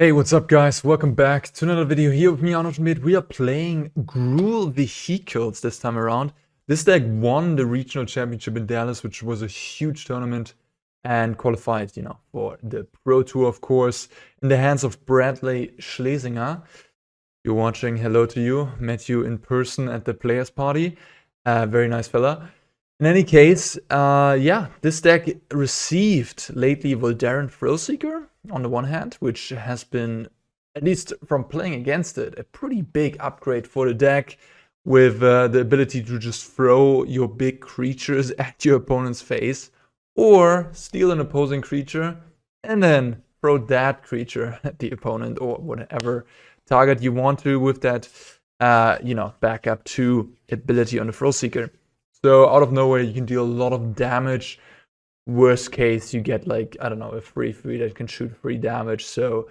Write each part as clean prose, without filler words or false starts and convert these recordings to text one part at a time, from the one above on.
Hey, what's up guys? Welcome back to another video here with me, Arnold. We are playing Gruul Vehicles this time around. This deck won the regional championship in Dallas, which was a huge tournament, and qualified, for the Pro Tour, of course, in the hands of Bradley Schlesinger. You're watching, hello to you. Met you in person at the players party. Very nice fella. In any case, this deck received lately Voldaren Thrillseeker on the one hand, which has been, at least from playing against it, a pretty big upgrade for the deck, with the ability to just throw your big creatures at your opponent's face, or steal an opposing creature and then throw that creature at the opponent or whatever target you want to with that, backup 2 ability on the Thrillseeker. So out of nowhere, you can deal a lot of damage. Worst case, you get like, I don't know, a 3/3 that can shoot 3 damage. So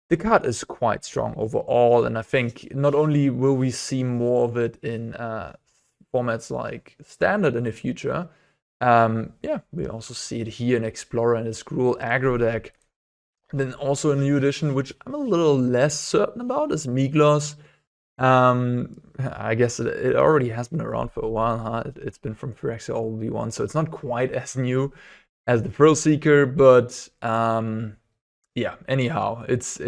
the card is quite strong overall. And I think not only will we see more of it in formats like Standard in the future, we also see it here in Explorer and its Gruul aggro deck. And then also a new edition, which I'm a little less certain about, is Miglos. I guess it already has been around for a while, huh? It's been from Phyrexian V1, so it's not quite as new as the Thrillseeker, but anyhow, it's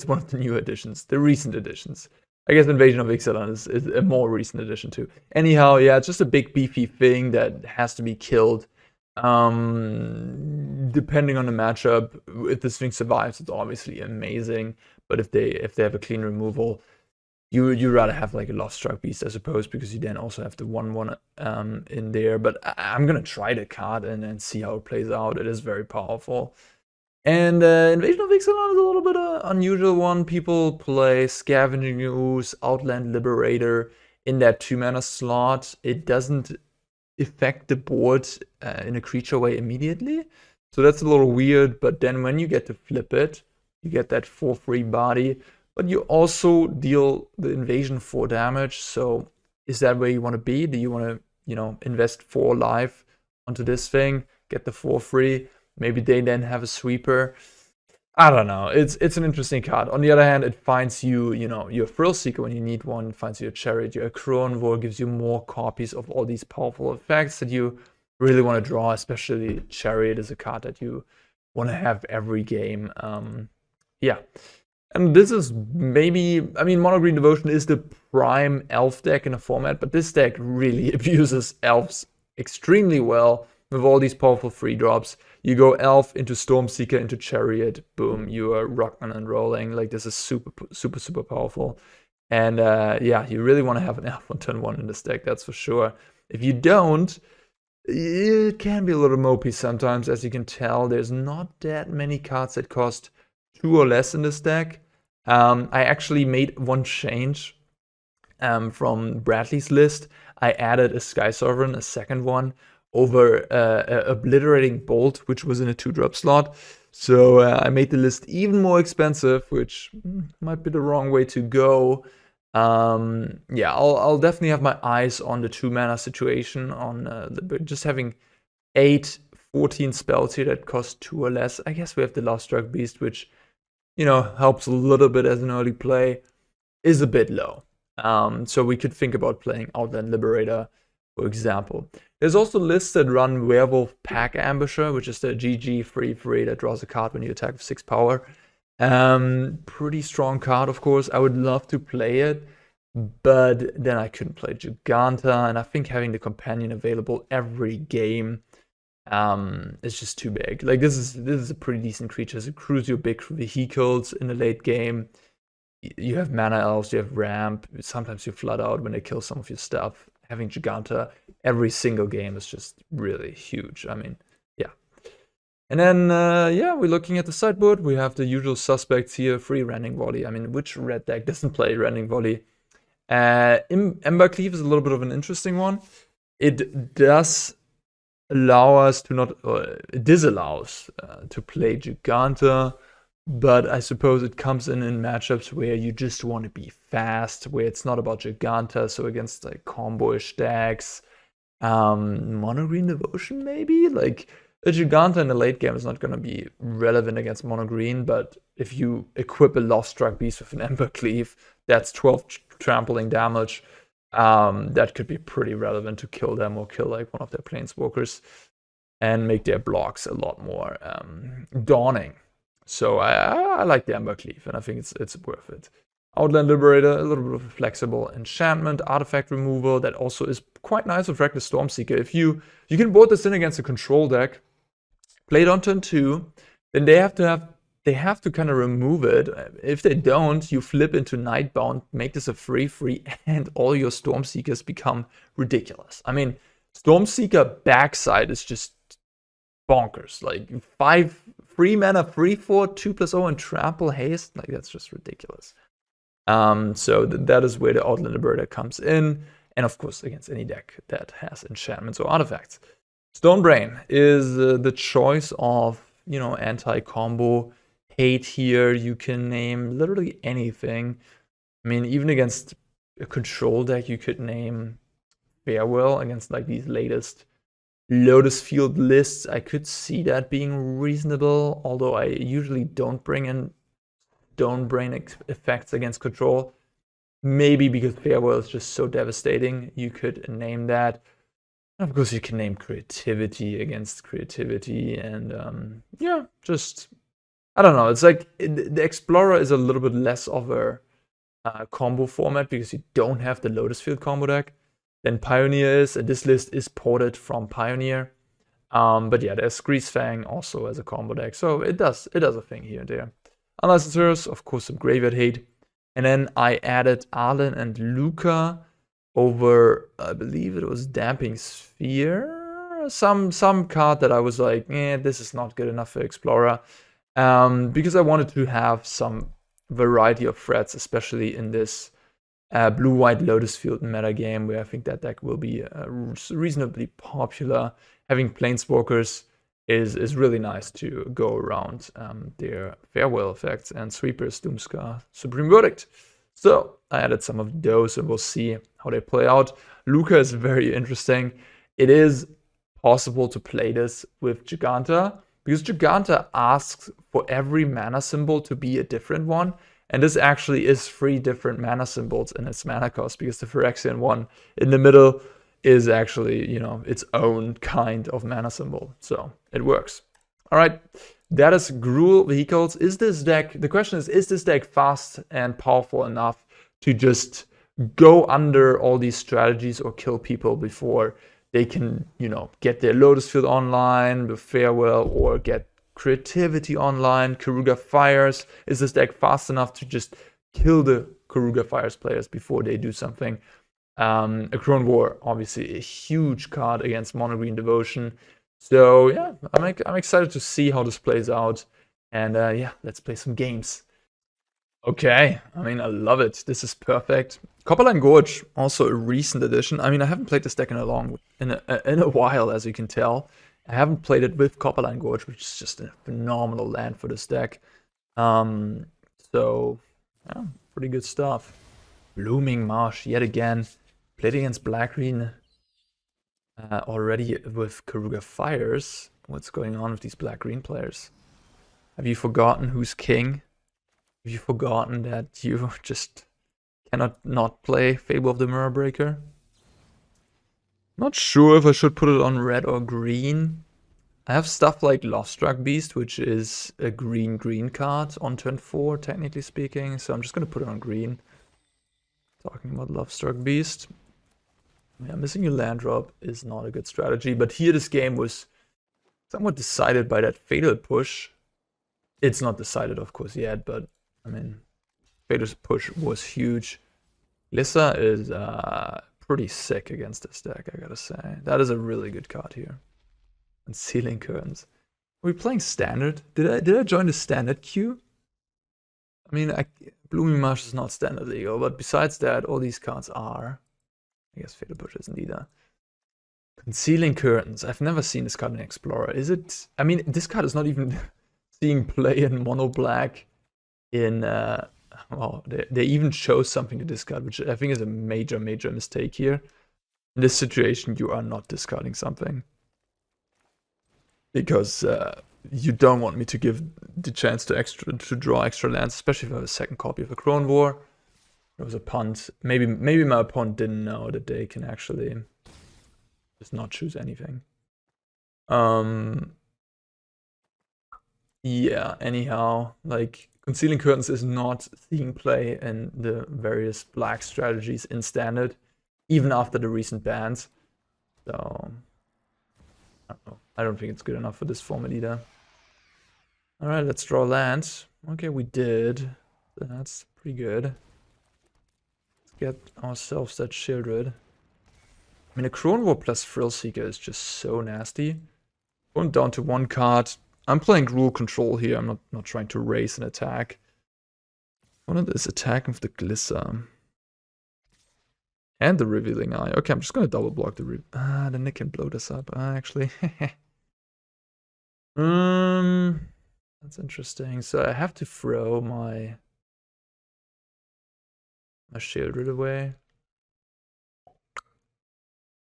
one of the new editions, the recent editions. I guess Invasion of Ixalan is a more recent edition too. Anyhow, yeah, it's just a big beefy thing that has to be killed. Depending on the matchup, if this thing survives, it's obviously amazing. But if they have a clean removal, you rather have like a Lovestruck Beast, I suppose, because you then also have the 1/1 in there. But I'm gonna try the card and see how it plays out. It is very powerful. And Invasion of Ixalan is a little bit an unusual one. People play Scavenging Ooze, Outland Liberator in that 2-mana slot. It doesn't affect the board in a creature way immediately. So that's a little weird. But then when you get to flip it, you get that 4/3 body. But you also deal the invasion 4 damage, so is that where you want to be? Do you want to, invest 4 life onto this thing, get the 4/3? Maybe they then have a sweeper. I don't know. It's an interesting card. On the other hand, it finds you, your Thrillseeker when you need one. It finds you a Chariot. Your Akroan War gives you more copies of all these powerful effects that you really want to draw. Especially Chariot is a card that you want to have every game. And this is maybe, Mono Green Devotion is the prime elf deck in a format, but this deck really abuses elves extremely well with all these powerful 3-drops. You go elf into Stormseeker into Chariot, boom, you are rocking and rolling. Like, this is super, super, super powerful. And you really want to have an elf on turn 1 in this deck, that's for sure. If you don't, it can be a little mopey sometimes. As you can tell, there's not that many cards that cost 2 or less in this deck. I actually made one change from Bradley's list. I added a Skysovereign, a second one, over Obliterating Bolt, which was in a 2-drop slot. So I made the list even more expensive, which might be the wrong way to go. I'll definitely have my eyes on the 2-mana situation, on just having 14 spells here that cost 2 or less. I guess we have the Lovestruck Beast, which helps a little bit as an early play, is a bit low. So we could think about playing Outland Liberator, for example. There's also lists that run Werewolf Pack Ambusher, which is the GG 3/3 that draws a card when you attack with 6 power. Pretty strong card, of course. I would love to play it, but then I couldn't play Jegantha, and I think having the companion available every game, it's just too big. Like, this is a pretty decent creature. It accrues your big vehicles in the late game. You have mana elves, you have ramp. Sometimes you flood out when they kill some of your stuff. Having Jegantha every single game is just really huge. And then we're looking at the sideboard. We have the usual suspects here. Free Rending Volley. Which red deck doesn't play Rending Volley? Embercleave is a little bit of an interesting one. It does allow us to not, it disallows to play Jegantha, but I suppose it comes in matchups where you just want to be fast, where it's not about Jegantha, so against like combo-ish decks, Mono Green Devotion maybe? Like, A Jegantha in the late game is not going to be relevant against mono green, but if you equip a Lovestruck Beast with an Ember Cleave, that's 12 trampling damage. That could be pretty relevant to kill them or kill like one of their planeswalkers and make their blocks a lot more daunting. So I like the Ember Cleave, and I think it's worth it. Outland Liberator, a little bit of a flexible enchantment, artifact removal that also is quite nice with Reckless Stormseeker. If you can board this in against a control deck, play it on turn 2, then they have to kind of remove it. If they don't, you flip into Nightbound, make this a free, and all your Stormseekers become ridiculous. I mean, Stormseeker backside is just bonkers. Like 5 free mana, 3/4, 2/0, and trample haste. Like that's just ridiculous. So that is where the Outland Liberator comes in, and of course against any deck that has enchantments or artifacts. Stonebrain is the choice of, you know, anti-combo hate here. You can name literally anything. I mean, even against a control deck, you could name Farewell against like these latest Lotus Field lists. I could see that being reasonable, although I usually don't bring in Stonebrain effects against control. Maybe because Farewell is just so devastating, you could name that. Of course, you can name Creativity against Creativity, and yeah, just, I don't know. It's like the Explorer is a little bit less of a combo format because you don't have the Lotus Field combo deck than Pioneer is, and this list is ported from Pioneer. But yeah, there's Greasefang also as a combo deck, so it does a thing here and there. Unlicensed, of course, some graveyard hate. And then I added Arlen and Luca over, I believe it was Damping Sphere. Some card that I was like, this is not good enough for Explorer. Because I wanted to have some variety of threats, especially in this blue-white Lotus Field metagame, where I think that deck will be reasonably popular. Having Planeswalkers is really nice to go around their Farewell effects and Sweepers, Doomscar, Supreme Verdict. So I added some of those, and we'll see how they play out. Luca is very interesting. It is possible to play this with Jegantha, because Jegantha asks for every mana symbol to be a different one, and this actually is 3 different mana symbols in its mana cost, because the Phyrexian one in the middle is actually, you know, its own kind of mana symbol. So it works. All right, that is Gruul Vehicles. Is this deck, the question is this deck fast and powerful enough to just go under all these strategies or kill people before they can, you know, get their Lotus Field online with Farewell or get Creativity online, Keruga Fires? Is this deck fast enough to just kill the Keruga Fires players before they do something? Akroan War, obviously a huge card against Mono Green Devotion. So yeah, I'm excited to see how this plays out. And yeah, let's play some games. Okay, I mean, I love it. This is perfect. Copperline Gorge, also a recent addition. I mean, I haven't played this deck in a while, as you can tell. I haven't played it with Copperline Gorge, which is just a phenomenal land for this deck. So yeah, pretty good stuff. Blooming Marsh yet again. Played against black-green already with Keruga Fires. What's going on with these black-green players? Have you forgotten who's king? Have you forgotten that you just cannot not play Fable of the Mirror Breaker? Not sure if I should put it on red or green. I have stuff like Lovestruck Beast, which is a green card on turn 4, technically speaking. So I'm just going to put it on green. Talking about Lovestruck Beast. Yeah, missing your land drop is not a good strategy, but here this game was somewhat decided by that Fatal Push. It's not decided, of course, yet, but I mean, Fatal Push was huge. Lissa is pretty sick against this deck, I gotta say. That is a really good card here. And Sealing Curtains. Are we playing Standard? Did I join the Standard queue? I mean, Blooming Marsh is not Standard legal, but besides that, all these cards are. I guess Fatal Push isn't either. Concealing Curtains. I've never seen this card in Explorer. Is it? I mean, this card is not even seeing play in mono black. In well, they even chose something to discard, which I think is a major mistake here. In this situation, you are not discarding something. because you don't want me to give the chance to draw extra lands, especially if I have a second copy of Akroan War. There was a punt. Maybe my opponent didn't know that they can actually just not choose anything. Yeah, anyhow, like Concealing Curtains is not seeing play in the various black strategies in Standard, even after the recent bans. So I don't know. I don't think it's good enough for this format either. Alright, let's draw lands. Okay, we did. That's pretty good. Let's get ourselves that Shieldred. I mean, Akroan War plus Thrillseeker is just so nasty. Going down to one card. I'm playing Gruul control here. I'm not trying to raise an attack. One of this attacking with the Glissa. And the Revealing Eye. Okay, I'm just gonna double block the then they can blow this up. Actually. That's interesting. So I have to throw my Shieldred away.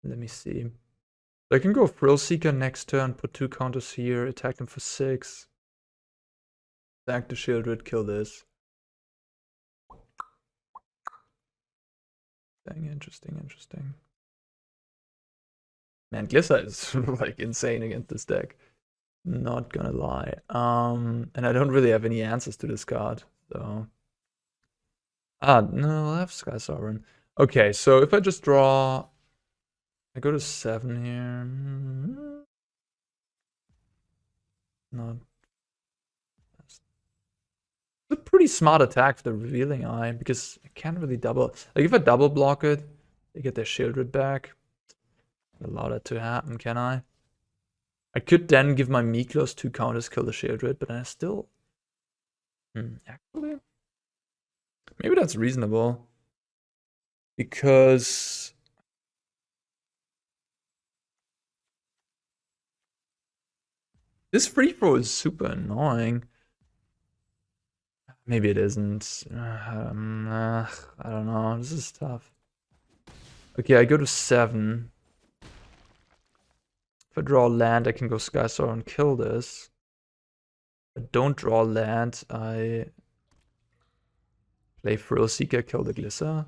Let me see. I can go Thrillseeker next turn, put 2 counters here, attack him for 6. Attack the Shieldred, kill this. Dang, interesting. Man, Glissa is like insane against this deck. Not gonna lie. And I don't really have any answers to this card, so. No, I have Skysovereign. Okay, so if I just draw, I go to 7 here. Not. It's a pretty smart attack for the Revealing Eye because I can't really double. Like if I double block it, they get their Shieldred back. Allow that to happen, can I? I could then give my Miklos 2 counters, kill the Shieldred, but I still. Actually, maybe that's reasonable because. This free throw is super annoying. Maybe it isn't. I don't know. This is tough. Okay, I go to 7. If I draw land, I can go Skysovereign and kill this. If I don't draw land, I play Thrillseeker, kill the Glissa.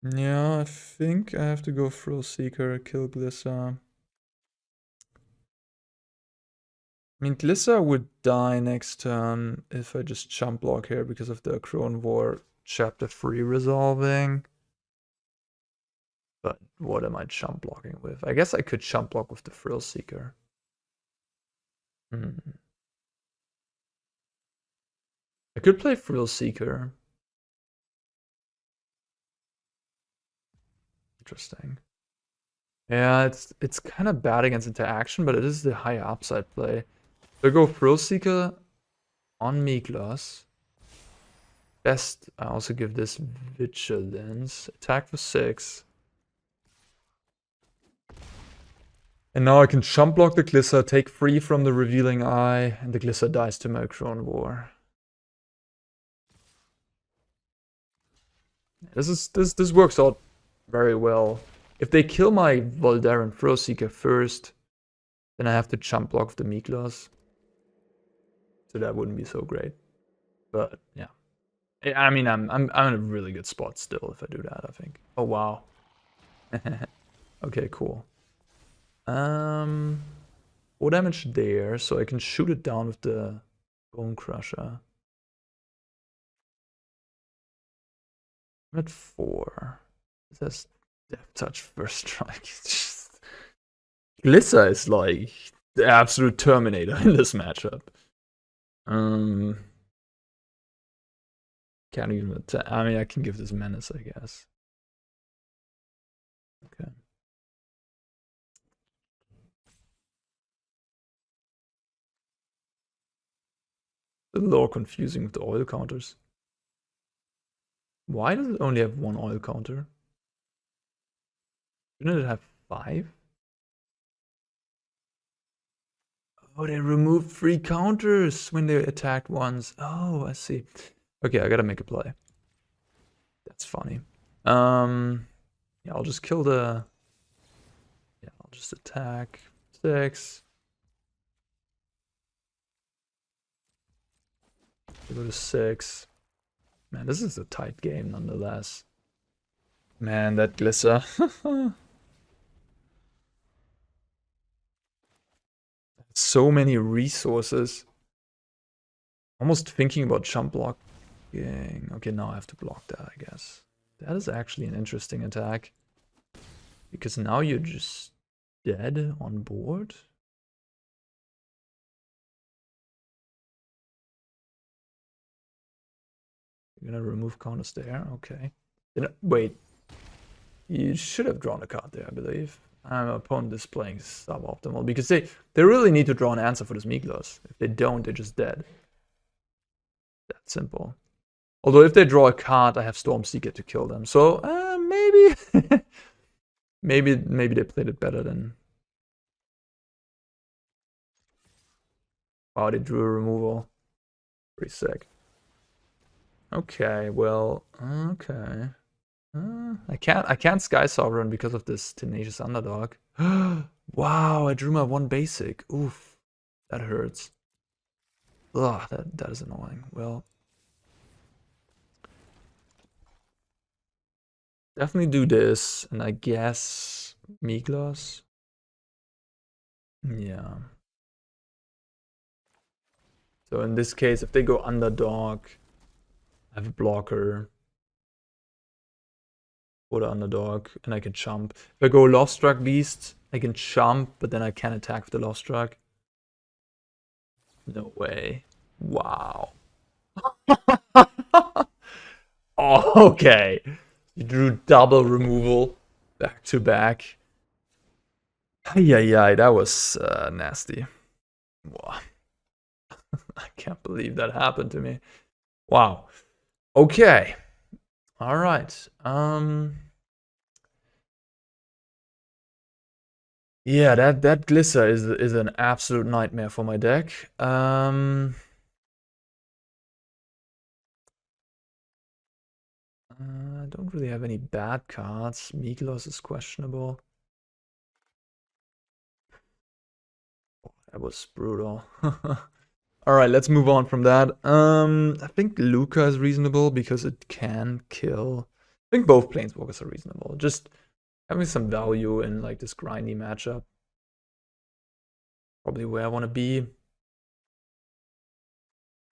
Yeah, I think I have to go Thrillseeker, kill Glissa. I mean, Glissa would die next turn if I just chump block here because of the Akroan War Chapter 3 resolving. But what am I chump blocking with? I guess I could chump block with the Thrillseeker. I could play Thrillseeker. Interesting. Yeah, it's kind of bad against interaction, but it is the higher upside play. So I go Thrillseeker on Miklos. Best, I also give this Vigilance. Attack for 6. And now I can chump block the Glissa, take 3 from the Revealing Eye, and the Glissa dies to my Akroan War. This works out very well. If they kill my Voldaren Thrillseeker first, then I have to chump block the Miklos. So that wouldn't be so great. But yeah. I mean I'm in a really good spot still if I do that, I think. Oh wow. Okay, cool. 4 damage there, so I can shoot it down with the Bonecrusher. I'm at 4. This has Death Touch first strike. Glissa is like the absolute Terminator in this matchup. Can't even attack. I mean, I can give this Menace, I guess. Okay. A little confusing with the oil counters. Why does it only have 1 oil counter? Shouldn't it have 5? Oh, they removed 3 counters when they attacked once. Oh, I see. Okay, I gotta make a play. That's funny. Yeah, I'll just kill the Just attack. 6. Go to 6. Man, this is a tight game nonetheless. Man, that Glisser. So many resources. Almost thinking about jump blocking. Okay, now I have to block that, I guess. That is actually an interesting attack. Because now you're just dead on board. You're gonna remove counters there, okay. Wait. You should have drawn a card there, I believe. My opponent is playing suboptimal because they really need to draw an answer for this Miklos. If they don't, they're just dead. That simple. Although if they draw a card, I have Stormseeker to kill them. So maybe maybe they played it better than. Wow, they drew a removal. Pretty sick. Okay, well, okay. I can't Skysovereign because of this tenacious underdog. Wow, I drew my 1 basic. Oof, that hurts. Ugh, that is annoying. Well, definitely do this, and I guess Miklos. Yeah. So in this case, if they go underdog, I have a blocker. Or the underdog, and I can jump. If I go Lovestruck Beast, I can jump, but then I can't attack with the Lovestruck. No way. Wow. Oh, okay. You drew double removal back to back. Yeah, that was nasty. Wow. I can't believe that happened to me. Wow. Okay. All right. Yeah, that Glisser is an absolute nightmare for my deck. I don't really have any bad cards. Miklos is questionable. Oh, that was brutal. All right, let's move on from that. I think Luca is reasonable because it can kill. I think both Planeswalkers are reasonable. Just having some value in like this grindy matchup. Probably where I want to be.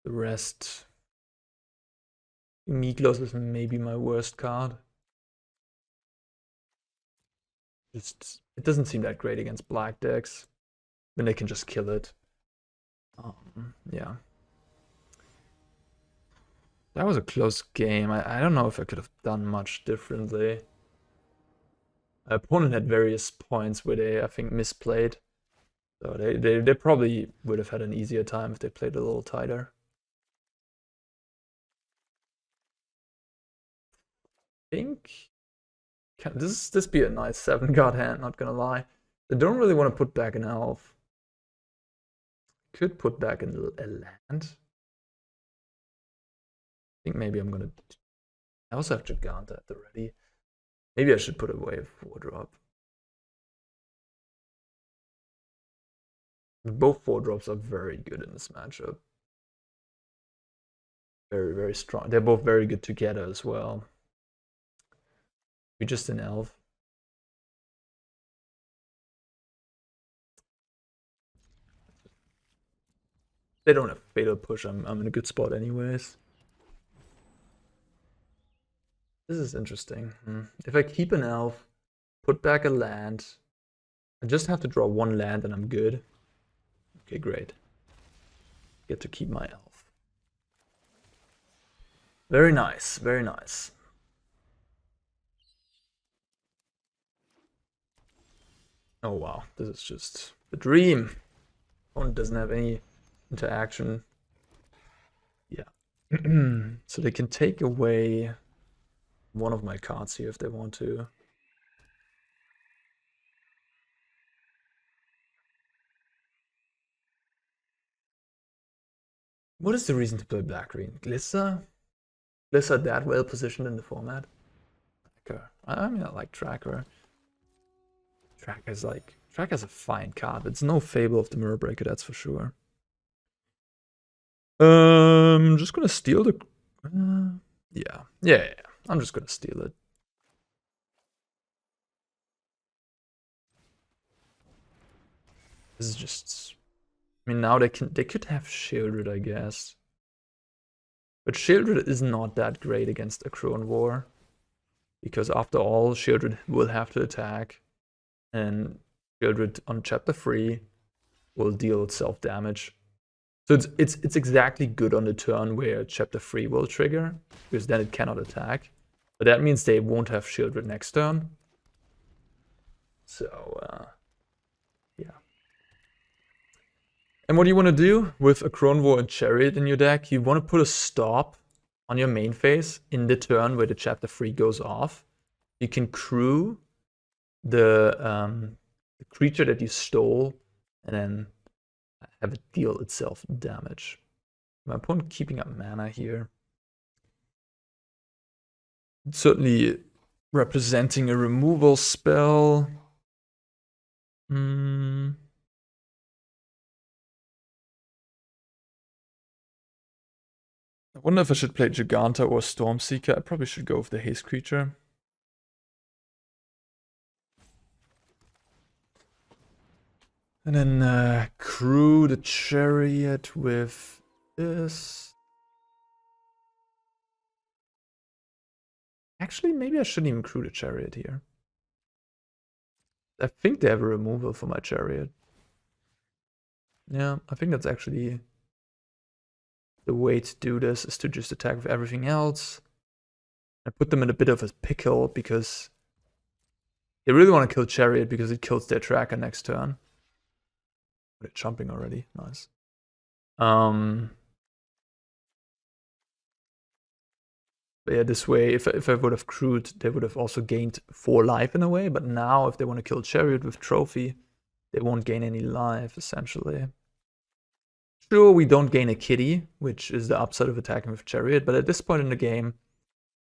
The rest. Miklos is maybe my worst card. It doesn't seem that great against black decks. Then they can just kill it. Yeah. That was a close game. I don't know if I could have done much differently. My opponent had various points where they, I think, misplayed. So they probably would have had an easier time if they played a little tighter. I think... Can this be a nice 7-card hand, not gonna lie. I don't really want to put back an elf. Could put back a land. I think maybe I'm gonna... I also have Jegantha at the ready. Maybe I should put away a 4-drop. Both 4-drops are very good in this matchup. Very, very strong. They're both very good together as well. We're just an elf. They don't have fatal push. I'm in a good spot anyways. This is interesting. If I keep an elf, put back a land, I just have to draw 1 land and I'm good. Okay, great. Get to keep my elf. Very nice, very nice. Oh wow, this is just the dream. Opponent doesn't have any interaction. Yeah. So they can take away one of my cards here if they want to. What is the reason to play black-green? Glisser? Glisser that well positioned in the format? Tracker. I mean, I like Tracker. Tracker's Crack has a fine card. It's no Fable of the Mirror Breaker, that's for sure. Just gonna steal the... yeah. I'm just gonna steal it. This is just... I mean, now they could have Shieldred, I guess. But Shieldred is not that great against Akroan War. Because after all, Shieldred will have to attack. And Shieldred on chapter 3 will deal itself damage. So it's exactly good on the turn where chapter 3 will trigger, because then it cannot attack. But that means they won't have Shieldred next turn. So, yeah. And what you want to do with Akroan War and Chariot in your deck, you want to put a stop on your main phase in the turn where the chapter 3 goes off. You can crew the creature that you stole and then have it deal itself damage. My opponent keeping up mana here. It's certainly representing a removal spell. I wonder if I should play Jegantha or Stormseeker. I probably should go with the haste creature. And then crew the Chariot with this. Actually, maybe I shouldn't even crew the Chariot here. I think they have a removal for my Chariot. Yeah, I think that's actually the way to do this, is to just attack with everything else. I put them in a bit of a pickle because they really want to kill Chariot because it kills their tracker next turn. But it's jumping already. Nice. But yeah, this way, if I would have crewed, they would have also gained 4 life in a way. But now, if they want to kill Chariot with Trophy, they won't gain any life, essentially. Sure, we don't gain a kitty, which is the upside of attacking with Chariot. But at this point in the game,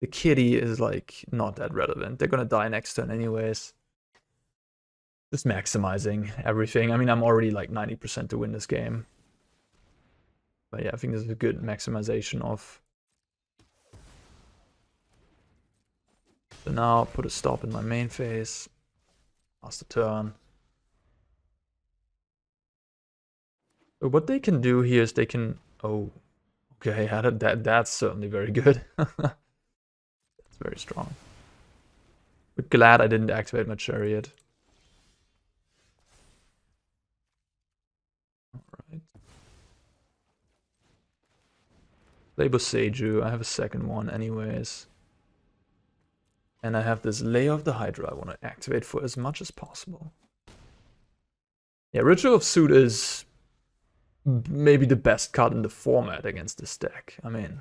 the kitty is, like, not that relevant. They're gonna die next turn anyways. Just maximizing everything. I mean, I'm already, like, 90% to win this game. But yeah, I think this is a good maximization of... So now, put a stop in my main phase. Pass the turn. So what they can do here is they can... Oh, okay, yeah, that's certainly very good. That's very strong. But glad I didn't activate my Chariot. Alright. Play Boseiju. I have a second one anyways. And I have this Lair of the Hydra I want to activate for as much as possible. Yeah, Ritual of Suit is maybe the best card in the format against this deck. I mean,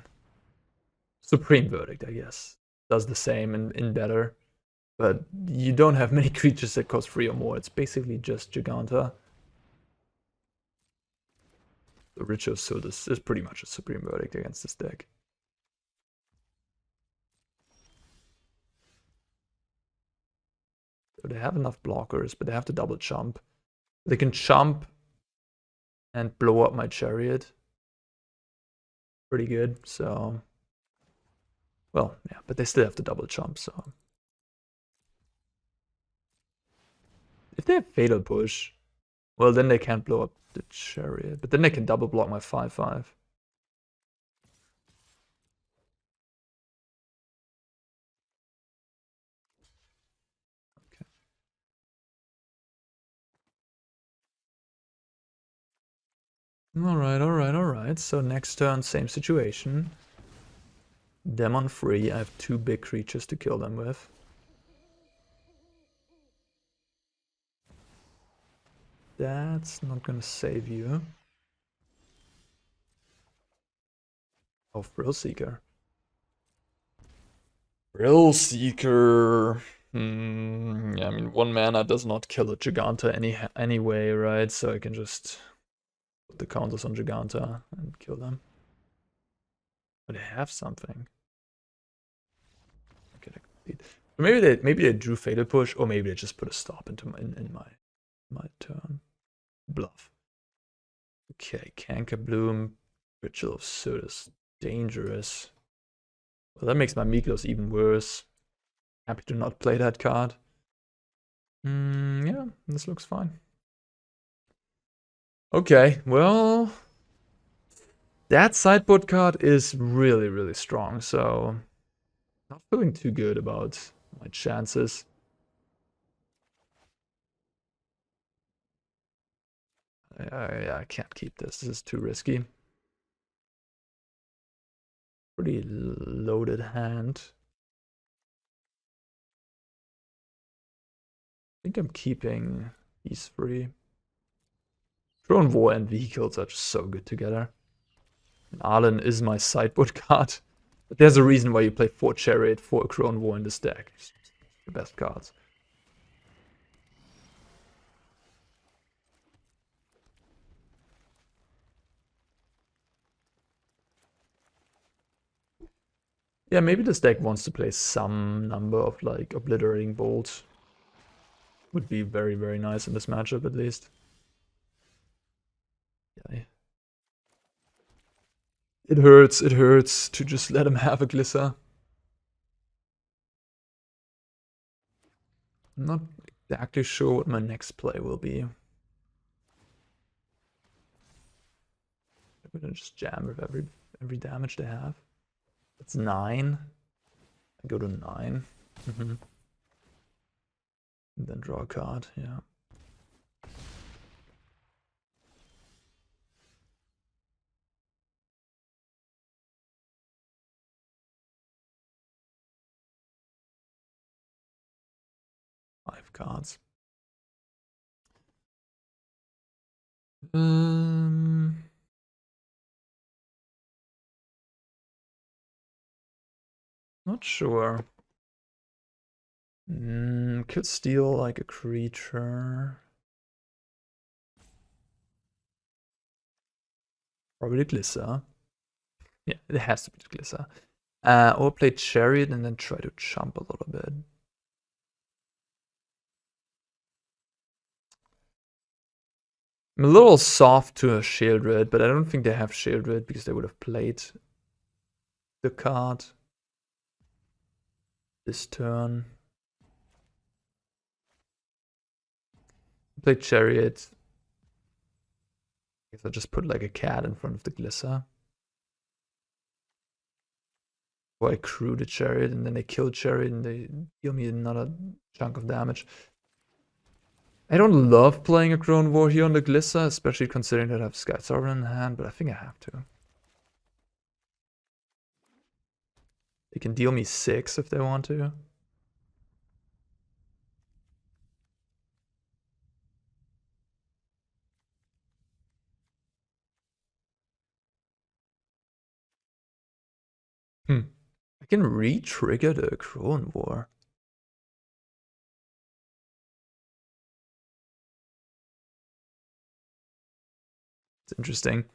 Supreme Verdict, I guess, does the same in better. But you don't have many creatures that cost 3 or more. It's basically just Jegantha. The Ritual of Suit is pretty much a Supreme Verdict against this deck. So they have enough blockers, but they have to double jump. They can jump and blow up my Chariot. Pretty good, so... Well, yeah, but they still have to double jump, so... If they have Fatal Push, well, then they can't blow up the Chariot. But then they can double block my 5/5. Alright. So next turn, same situation. Them on 3. I have 2 big creatures to kill them with. That's not gonna save you. Oh, Thrillseeker. Thrillseeker. Yeah, I mean, 1 mana does not kill a Jegantha anyway, right? So I can just put the counters on Jegantha and kill them. But they have something. Okay, maybe they drew Fatal Push, or maybe they just put a stop into my my turn. Bluff. Okay, Canker Bloom, Ritual of Soot is dangerous. Well, that makes my Miklos even worse. Happy to not play that card. Yeah, this looks fine. Okay, well, that sideboard card is really, really strong, so not feeling too good about my chances. Yeah, I can't keep this. This is too risky. Pretty loaded hand. I think I'm keeping these three. Akroan War and vehicles are just so good together. And Arlen is my sideboard card. But there's a reason why you play 4 Chariot, 4 Akroan War in this deck. It's the best cards. Yeah, maybe this deck wants to play some number of like Obliterating Bolt. Would be very, very nice in this matchup at least. Yeah. It hurts to just let him have a Glissa. I'm not exactly sure what my next play will be. I'm gonna just jam with every damage they have. That's 9. I go to 9. And then draw a card, yeah. Five cards. Not sure. Could steal like a creature. Probably the Glissa. Yeah, it has to be the Glissa. Or play Chariot and then try to jump a little bit. I'm a little soft to a Shieldred, but I don't think they have Shieldred because they would have played the card this turn. Play Chariot. I guess I'll just put like a cat in front of the Glissa. Or I crew the Chariot and then they kill Chariot and they deal me another chunk of damage. I don't love playing Akroan War here on the Glissa, especially considering that I have Skysovereign in hand, but I think I have to. They can deal me 6 if they want to. I can re-trigger the Akroan War. It's interesting.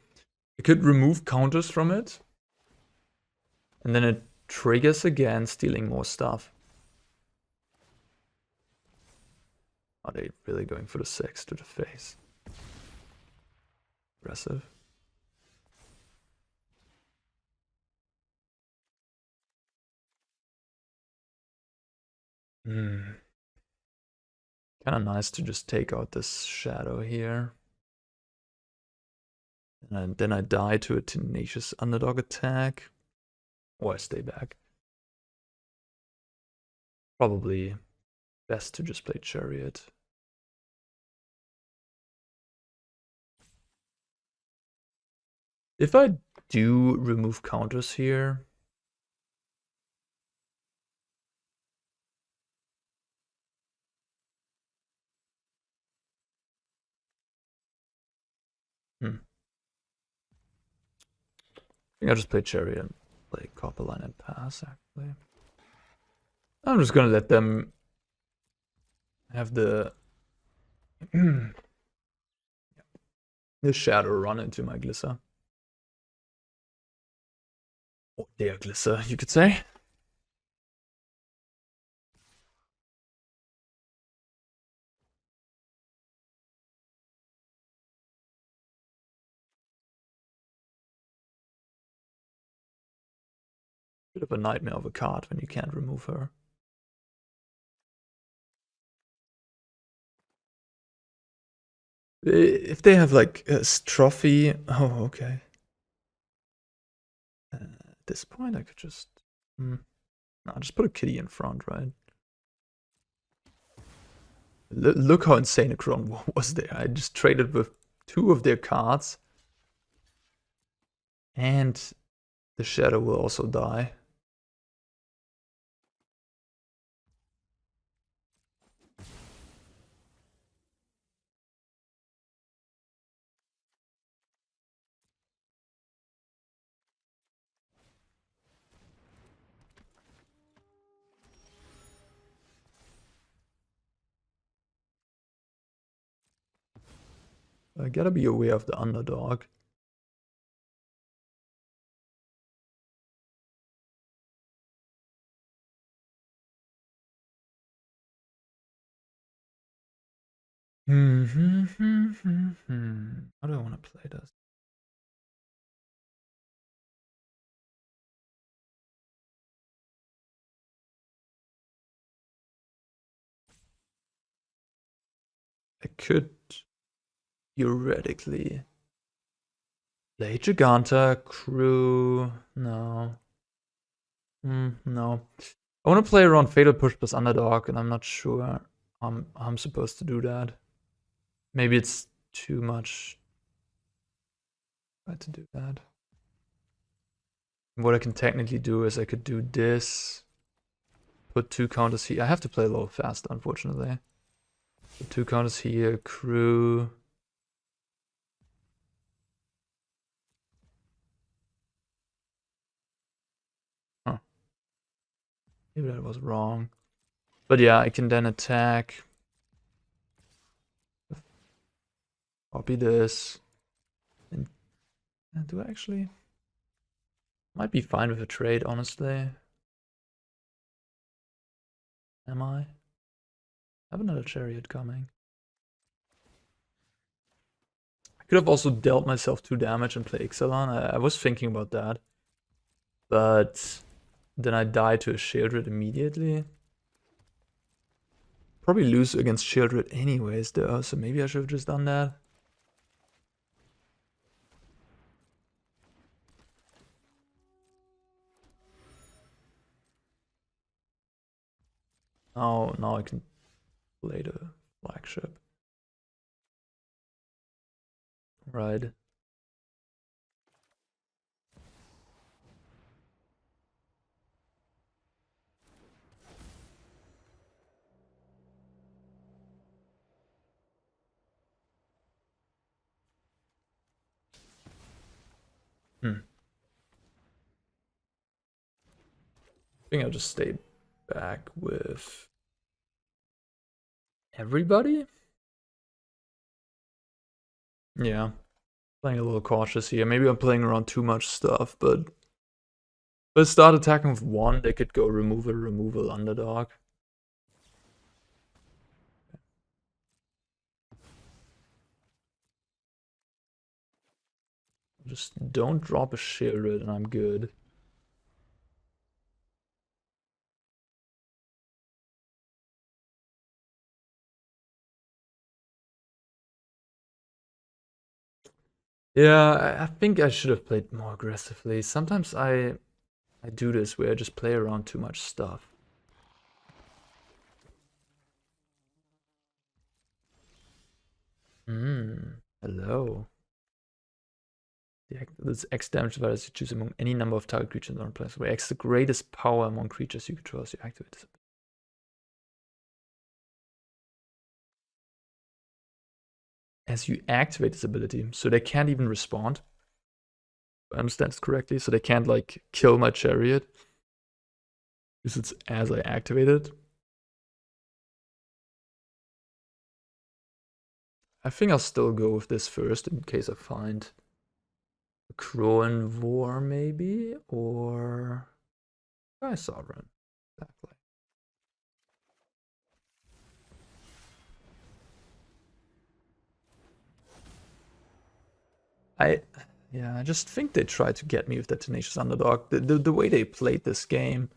I could remove counters from it. And then it triggers again, stealing more stuff. Are they really going for the 6 to the face? Aggressive. Kind of nice to just take out this shadow here. And then I die to a tenacious underdog attack. Or I stay back. Probably best to just play Chariot. If I do remove counters here, I think I'll just play Chariot and play Copperline and pass, actually. I'm just gonna let them have the shadow run into my Glissa. Or their Glissa, you could say. of a nightmare of a card when you can't remove her. If they have like a trophy, oh okay. At this point, I could just no, just put a kitty in front, right? Look how insane Akroan War was there. I just traded with 2 of their cards, and the shadow will also die. I gotta be aware of the underdog. How do I want to play this? I could theoretically play Jegantha, Crew. No. No. I want to play around Fatal Push plus Underdog, and I'm not sure I'm supposed to do that. Maybe it's too much to do that. What I can technically do is I could do this, put 2 counters here. I have to play a little fast, unfortunately. Put 2 counters here, Crew. Huh. Maybe that was wrong. But yeah, I can then attack. Copy this. And do I actually? Might be fine with a trade, honestly. Am I? I have another Chariot coming. I could have also dealt myself 2 damage and play Ixalan. I was thinking about that. But then I die to a Shieldred immediately. Probably lose against Shieldred anyways though, so maybe I should have just done that. Oh, now I can play the Flagship. Right. I think I'll just stay back with everybody. Yeah. Playing a little cautious here. Maybe I'm playing around too much stuff, but let's start attacking with 1. They could go removal, underdog. Just don't drop a Shieldred and I'm good. Yeah, I think I should have played more aggressively. Sometimes I do this where I just play around too much stuff. Hello. This X damage virus you choose among any number of target creatures on place, where X the greatest power among creatures you control as you activate this. As you activate this ability, so they can't even respond. If I understand this correctly, so they can't like kill my Chariot. Because it's as I activate it. I think I'll still go with this first in case I find Akroan War maybe, or Skysovereign. Exactly. Yeah, I just think they tried to get me with that Tenacious Underdog. The way they played this game.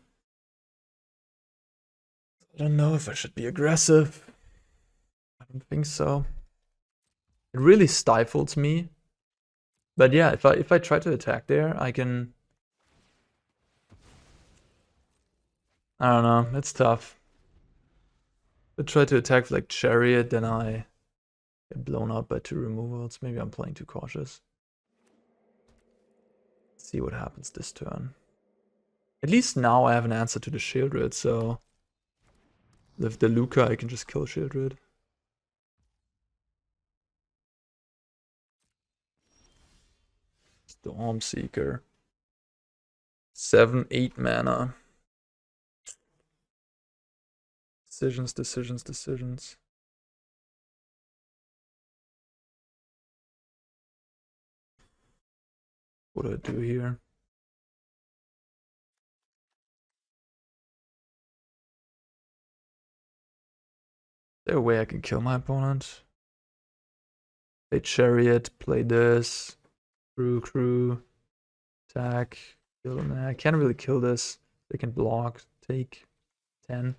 I don't know if I should be aggressive. I don't think so. It really stifles me. But yeah, if I try to attack there, I can... I don't know, it's tough. If I try to attack with like Chariot, then I get blown out by 2 removals. Maybe I'm playing too cautious. Let's see what happens this turn. At least now I have an answer to the Shieldred, so with the Luca I can just kill Shieldred. Stormseeker. 7, 8 mana. Decisions, decisions, decisions. What do I do here? Is there a way I can kill my opponent? Play Chariot, play this. Crew, attack, kill them. I can't really kill this. They can block, take 10.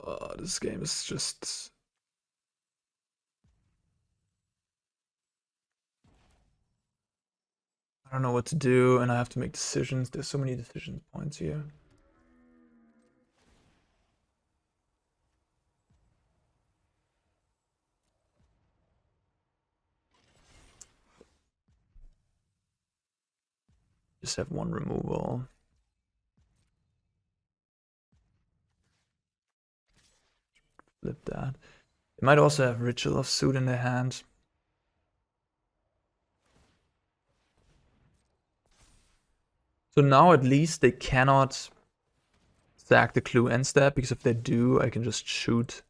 Oh, this game is just... I don't know what to do, and I have to make decisions. There's so many decision points here. Just have 1 removal. Flip that. They might also have Ritual of Suit in their hand. So now at least they cannot sack the clue end step, because if they do, I can just shoot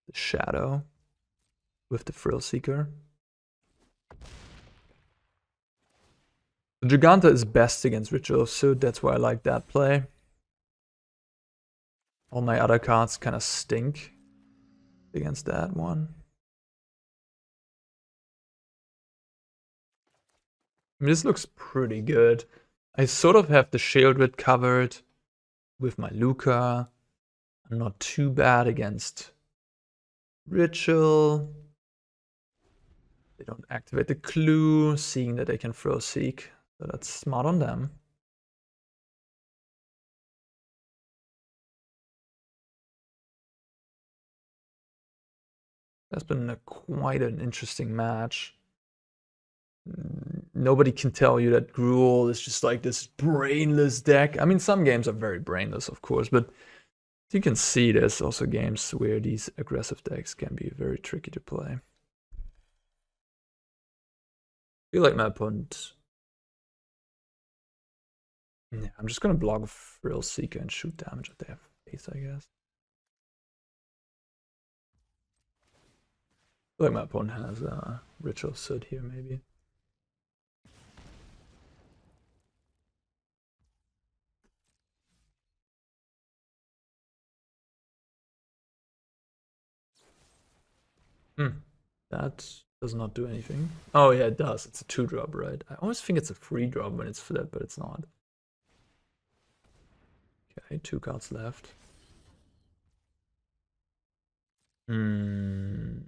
the Shadow with the Thrillseeker. The Jegantha is best against Ritual of Suit, that's why I like that play. All my other cards kind of stink against that one. I mean, this looks pretty good. I sort of have the Shieldred covered with my Luca. I'm not too bad against Ritual. They don't activate the clue, seeing that they can throw Seek. So that's smart on them. That's been quite an interesting match. Nobody can tell you that Gruul is just like this brainless deck. I mean, some games are very brainless, of course, but you can see there's also games where these aggressive decks can be very tricky to play. I feel like my opponent... Yeah, I'm just gonna block Thrillseeker and shoot damage at their face, I guess. I feel like my opponent has a Ritual Suit here, maybe. That does not do anything. Oh yeah, it does. It's a 2-drop, right? I always think it's a 3-drop when it's flip, but it's not. Okay, 2 cards left. Now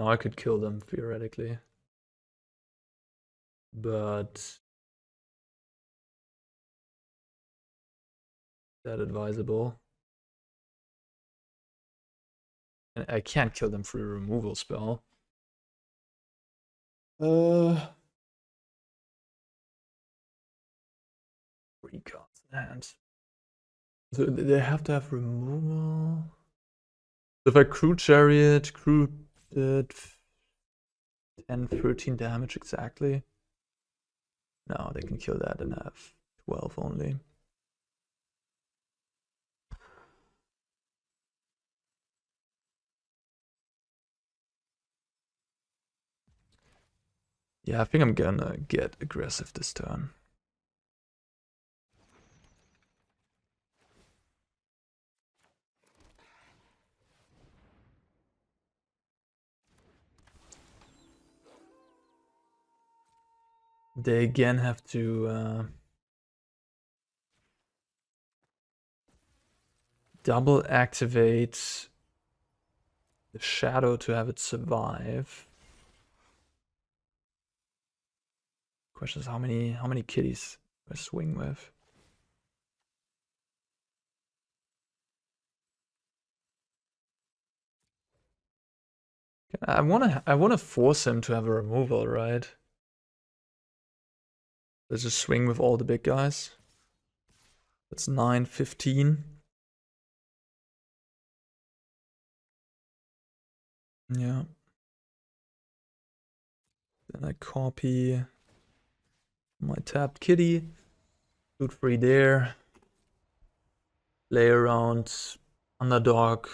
I could kill them theoretically, but is that advisable? And I can't kill them through a removal spell. 3 cards in hand. So they have to have removal. So if I crew Chariot, crew did 10, 13 damage exactly. No, they can kill that and have 12 only. Yeah, I think I'm gonna get aggressive this turn. They again have to double activate the shadow to have it survive. Question is how many kitties I swing with. I wanna force him to have a removal, right? Let's just swing with all the big guys. That's 9, 15. Yeah. Then I copy my tapped kitty. Shoot free there. Lay around underdog.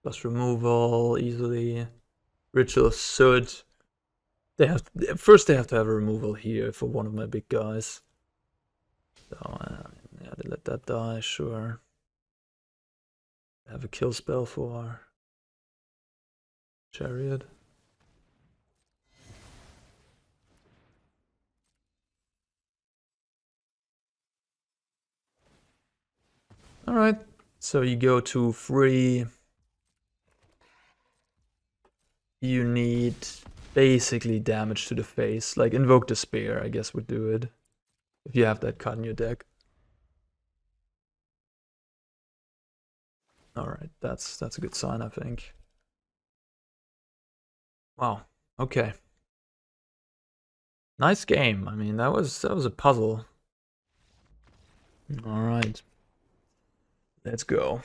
Plus removal easily. Ritual of Soot. They have first they have to have a removal here for one of my big guys. So yeah, they let that die, sure. I have a kill spell for Chariot. Alright, so you go to 3. You need basically damage to the face. Like Invoke Despair, I guess, would do it. If you have that card in your deck. Alright, that's a good sign, I think. Wow, okay. Nice game. I mean, that was a puzzle. Alright. Let's go.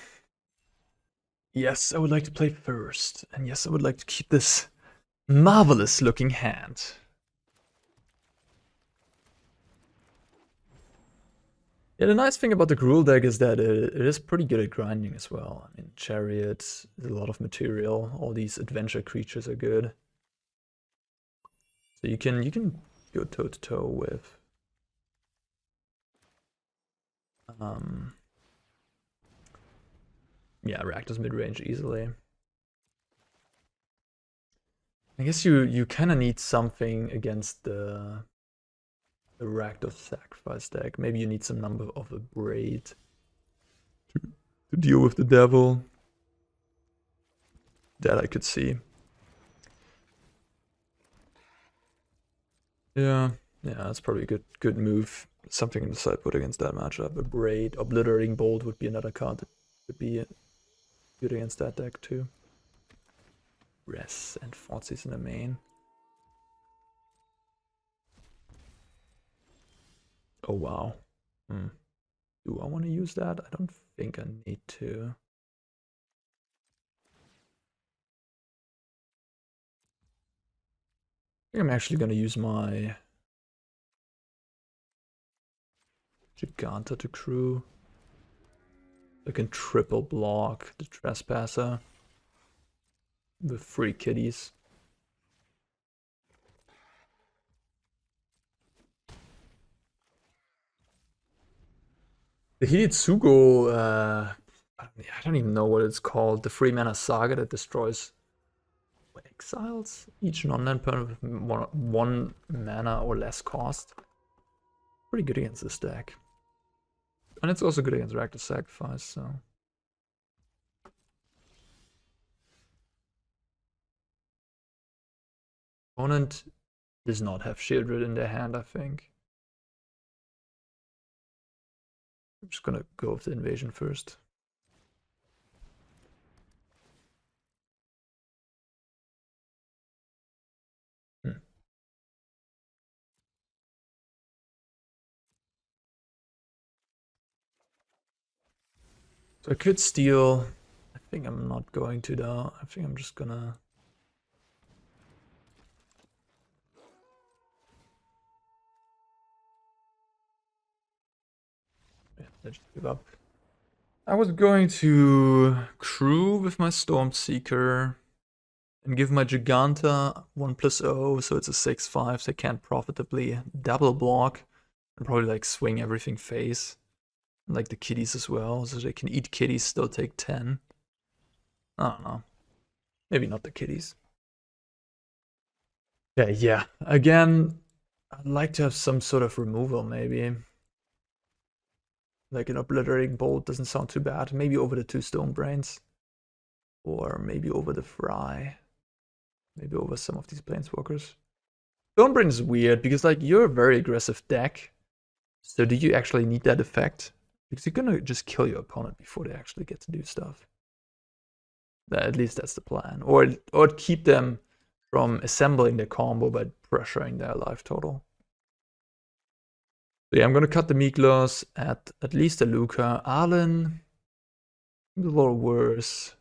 Yes, I would like to play first. And yes, I would like to keep this marvelous looking hand. Yeah, the nice thing about the Gruul deck is that it is pretty good at grinding as well. I mean, Chariot is a lot of material. All these adventure creatures are good. So you can go toe to toe with yeah, Rakdos mid-range easily. I guess you kind of need something against the Rakdos sacrifice deck. Maybe you need some number of a braid to deal with the devil. That I could see. Yeah, that's probably a good move. Something in the sideboard against that matchup. A braid, Obliterating Bolt would be another card that would be good against that deck too. Res and Thoughtseize in the main. Oh wow. Do I want to use that? I don't think I need to. I think I'm actually going to use my Jegantha to crew. I can triple block the Trespasser with 3 kitties. The Hidetsugo, I don't even know what it's called. The 3-mana saga that destroys exiles each non-land permanent with 1 mana or less cost. Pretty good against this deck. And it's also good against Rakdos Sacrifice, so. Opponent does not have Shieldred in their hand, I think. I'm just gonna go with the invasion first. So I could steal. I think I'm not going to though. I think I'm just gonna. Yeah, let's give up. I was going to crew with my Stormseeker. And give my Jegantha 1+0, so it's a 6/5, so they can't profitably double block. And probably like swing everything face. And like the kitties as well, so they can eat kitties, still take 10. I don't know. Maybe not the kitties. Yeah. Again, I'd like to have some sort of removal, maybe. Like an Obliterating Bolt doesn't sound too bad. Maybe over the 2 Stone Brains. Or maybe over the Fry. Maybe over some of these Planeswalkers. Stone Brain is weird, because like you're a very aggressive deck. So do you actually need that effect? Because you're gonna just kill your opponent before they actually get to do stuff. At least that's the plan. Or keep them from assembling their combo by pressuring their life total. So yeah, I'm gonna cut the Miklos at least a Luca. Arlen, a little worse.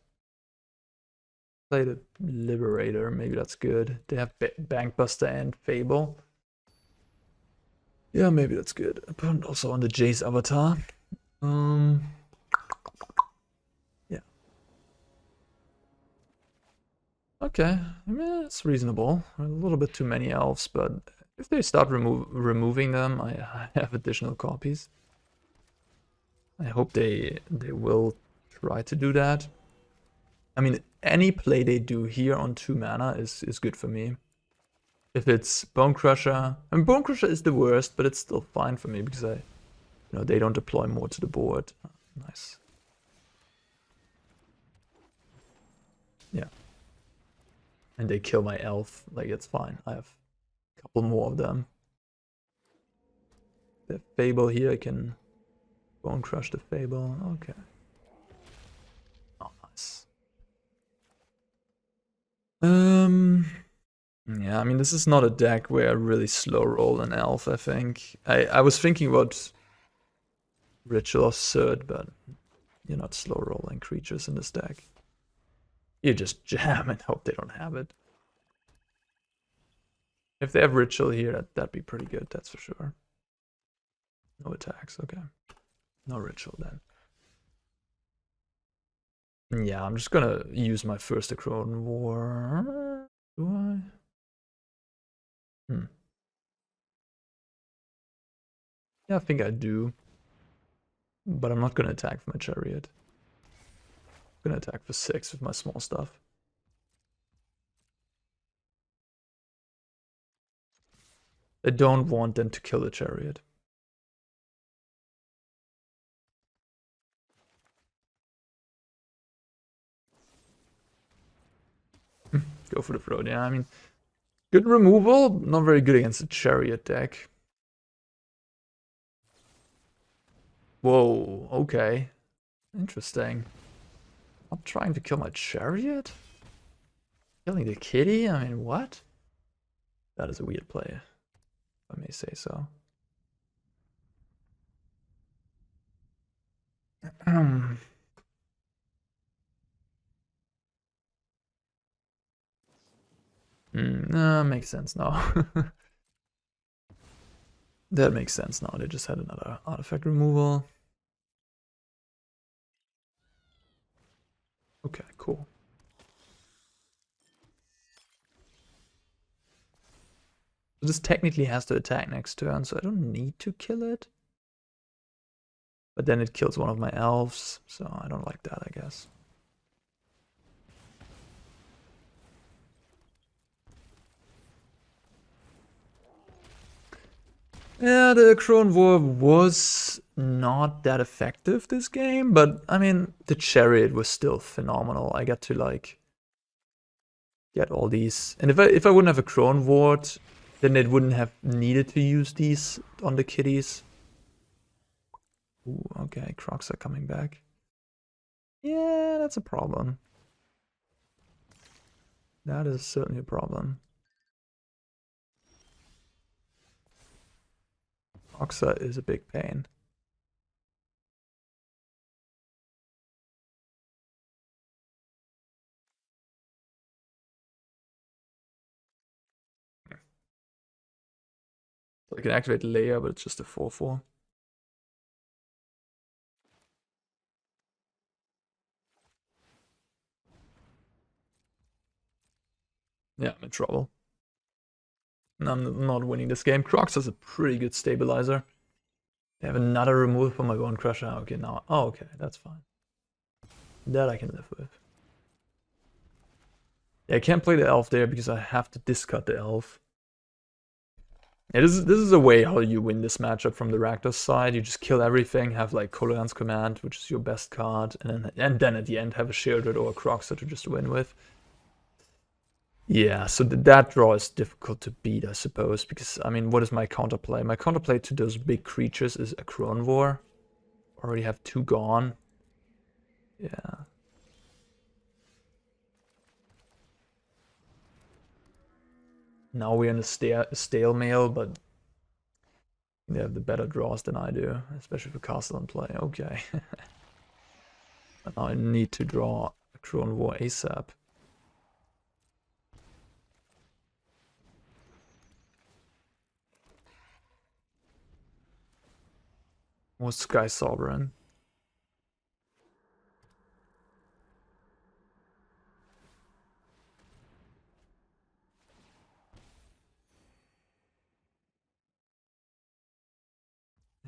Play the Liberator, maybe that's good. They have Bankbuster and Fable. Yeah, maybe that's good. I put also on the Jace avatar. Yeah. Okay, I mean, it's reasonable. A little bit too many elves, but if they start removing them, I have additional copies. I hope they will try to do that. I mean, any play they do here on 2 mana is good for me. If it's Bonecrusher, I mean, Bonecrusher is the worst, but it's still fine for me because they don't deploy more to the board. Nice. Yeah. And they kill my elf, like it's fine. I have a couple more of them. The Fable here, I can Bone Crush the Fable. Okay. Oh, nice. Yeah, I mean, this is not a deck where I really slow roll an elf, I think. I was thinking about Ritual of Surd, but you're not slow rolling creatures in this deck. You just jam and hope they don't have it. If they have Ritual here, that'd be pretty good, that's for sure. No attacks, okay. No Ritual then. Yeah, I'm just gonna use my first Akroan War. Do I? Yeah, I think I do. But I'm not gonna attack for my Chariot. I'm gonna attack for 6 with my small stuff. I don't want them to kill the Chariot. Go for the throat, yeah, I mean, good removal, not very good against the Chariot deck. Whoa, okay. Interesting. I'm trying to kill my Chariot? Killing the kitty? I mean, what? That is a weird play, if I may say so. Makes sense now. That makes sense now. They just had another artifact removal. Okay, cool. So this technically has to attack next turn, so I don't need to kill it. But then it kills one of my elves, so I don't like that, I guess. Yeah, the Akroan War was not that effective this game, but I mean, the Chariot was still phenomenal. I got to like get all these, and if I wouldn't have a Akroan Ward, then it wouldn't have needed to use these on the kitties. Ooh, okay, Crocs are coming back. Yeah, that's a problem. That is certainly a problem. Oxa is a big pain. So I can activate Lair, but it's just a 4/4. Yeah, I'm in trouble. I'm not winning this game. Crocs is a pretty good stabilizer. They have another removal for my Bonecrusher. Okay, now. Oh, okay, that's fine. That I can live with. Yeah, I can't play the elf there because I have to discard the elf. Yeah, this is a way how you win this matchup from the Rakdos side. You just kill everything, have like Coloran's Command, which is your best card, and then at the end have a Shieldred or a Croxer to just win with. Yeah, so that draw is difficult to beat, I suppose, because, I mean, what is my counterplay? My counterplay to those big creatures is Akroan War. Already have 2 gone. Yeah. Now we're in a stalemate, but they have the better draws than I do, especially for Castle in play. Okay. But now I need to draw Akroan War ASAP. Or Skysovereign.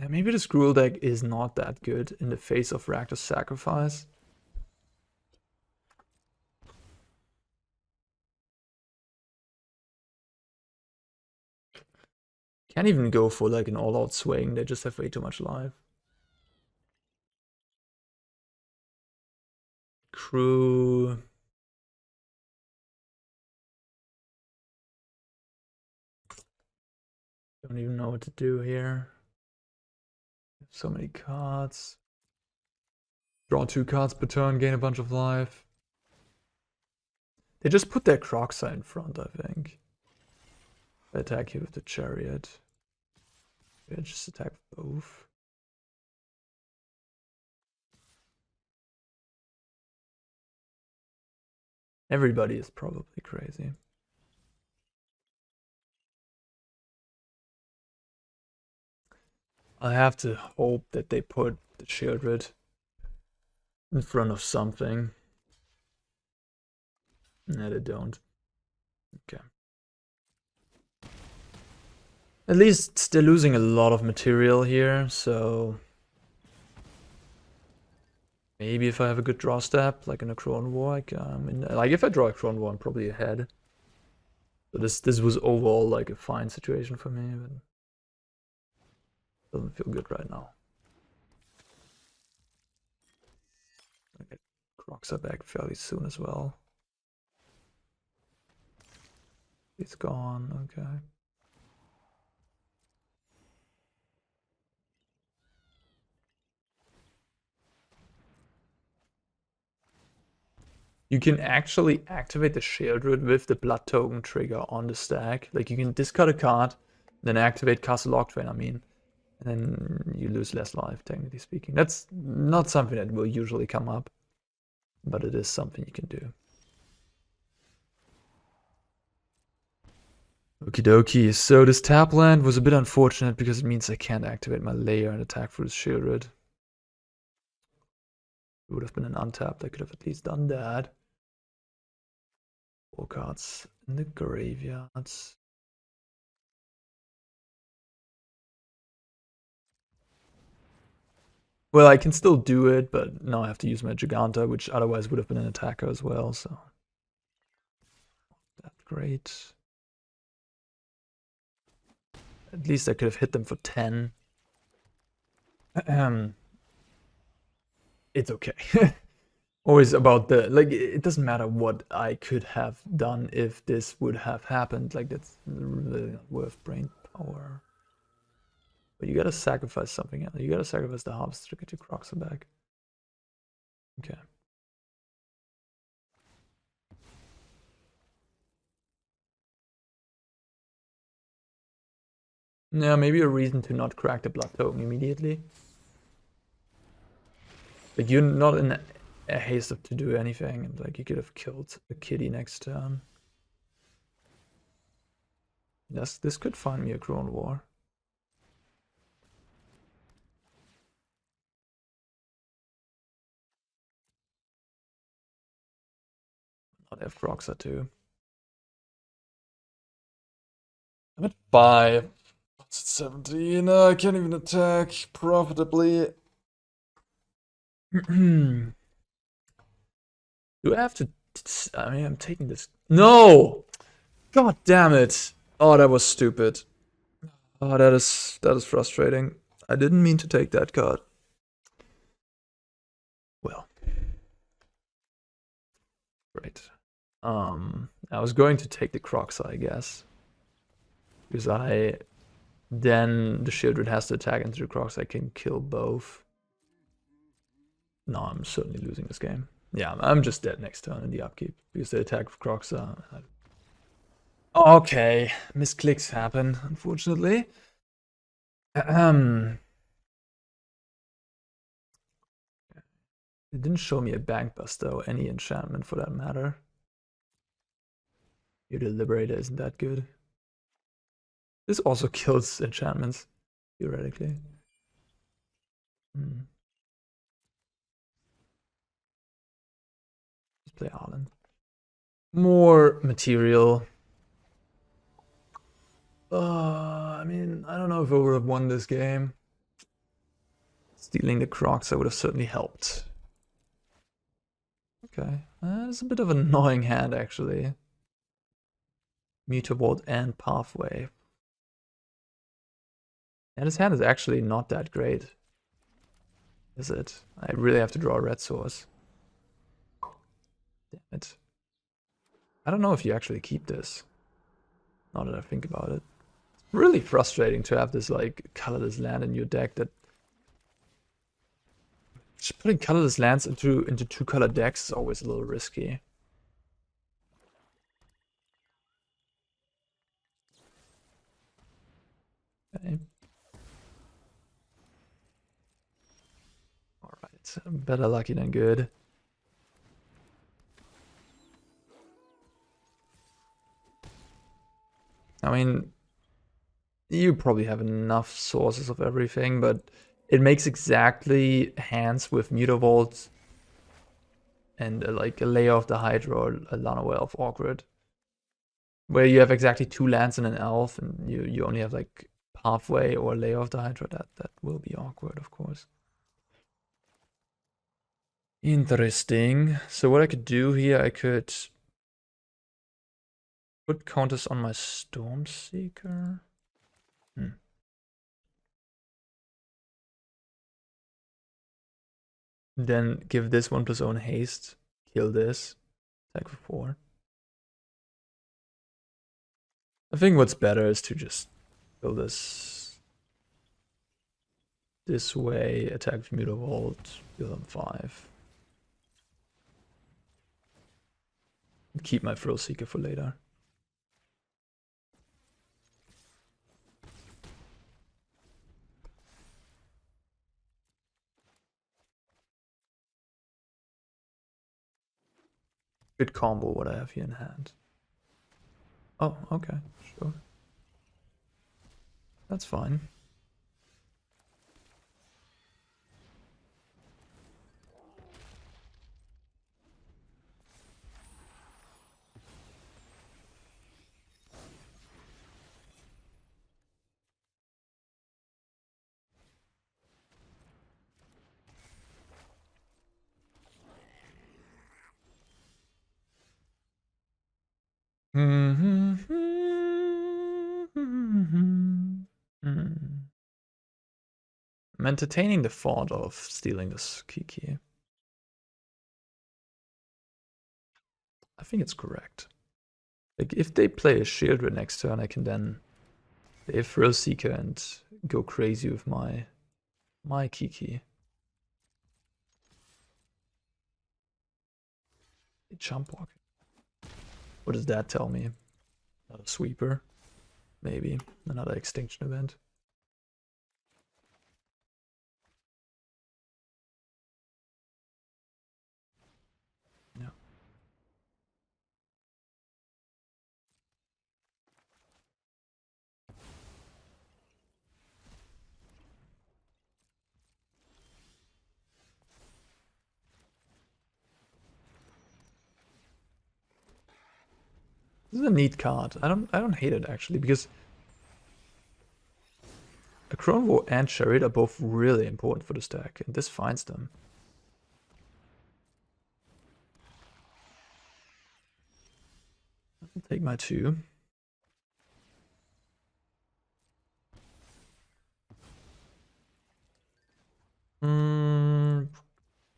Yeah, maybe this Gruul deck is not that good in the face of Rakdos Sacrifice. Can't even go for like an all-out swing, they just have way too much life. Crew. Don't even know what to do here. So many cards. Draw 2 cards per turn, gain a bunch of life. They just put their Croxer in front, I think. They attack you with the Chariot. Yeah, just attack both. Everybody is probably crazy. I have to hope that they put the Shieldred in front of something. No, they don't. Okay. At least they're losing a lot of material here, so maybe if I have a good draw step, like an Akroan War, like if I draw Akroan War, I'm probably ahead. So this was overall like a fine situation for me, but doesn't feel good right now. I get Croxer back fairly soon as well. He's gone, okay. You can actually activate the Shieldred with the Blood Token trigger on the stack. Like you can discard a card, then activate Castle Octrain, I mean. And then you lose less life, technically speaking. That's not something that will usually come up, but it is something you can do. Okie dokie. So this tap land was a bit unfortunate because it means I can't activate my Lair and attack through the Shieldred. It would have been an untapped. I could have at least done that. 4 cards in the graveyards. Well, I can still do it, but now I have to use my Jegantha, which otherwise would have been an attacker as well, so that's great. At least I could have hit them for 10. It's okay. Always about the, like, it doesn't matter what I could have done if this would have happened. Like, that's really not worth brain power. But you gotta sacrifice something else. You gotta sacrifice the Harvester to get your Croxer back. Okay. Yeah, maybe a reason to not crack the Blood Token immediately. Like, you're not in a haste of to do anything, and like, you could have killed a kitty next turn. This could find me a Akroan War. Not have Croxer too. I'm at 5. What's at 17? I can't even attack profitably. Do I have to... I mean, I'm taking this... No! God damn it! Oh, that was stupid. Oh, that is frustrating. I didn't mean to take that card. Well. Great. I was going to take the Crocs, I guess. Because then the Shieldred has to attack into the Crocs. I can kill both. No, I'm certainly losing this game. Yeah, I'm just dead next turn in the upkeep. Because the attack of Crocs okay, misclicks happen, unfortunately. It didn't show me a Bank Buster or any enchantment for that matter. Maybe the Liberator isn't that good. This also kills enchantments, theoretically. Let's play Outland. More material. I mean, I don't know if I would have won this game. Stealing the Crocs, I would have certainly helped. Okay, it's a bit of an annoying hand, actually. Mutavault and Pathway. And his hand is actually not that great. Is it? I really have to draw a red source. Damn it. I don't know if you actually keep this. Now that I think about it. It's really frustrating to have this, like, colorless land in your deck that... Just putting colorless lands into 2-color decks is always a little risky. Okay. Alright, better lucky than good. I mean, you probably have enough sources of everything, but it makes exactly hands with Mutavault and like a Lair of the Hydra or a Llanowar Elf awkward. Where you have exactly 2 lands and an elf, and you only have like Pathway or Lair of the Hydra. That will be awkward, of course. Interesting. So what I could do here, I could put counters on my Stormseeker. Then give this 1+ own haste. Kill this. Attack for 4. I think what's better is to just kill this way, attack with Mutavault, kill them 5. And keep my Thrillseeker for later. Good combo what I have here in hand. Oh, okay, sure. That's fine. I'm entertaining the thought of stealing this Kiki. I think it's correct. Like, if they play a Shieldred next turn, I can then play a Thrillseeker and go crazy with my Kiki. Jump block. What does that tell me? Another sweeper? Maybe. Another extinction event. Yeah. This is a neat card. I don't hate it actually, because Akroan War and Chariot are both really important for this deck, and this finds them. I'll take my 2.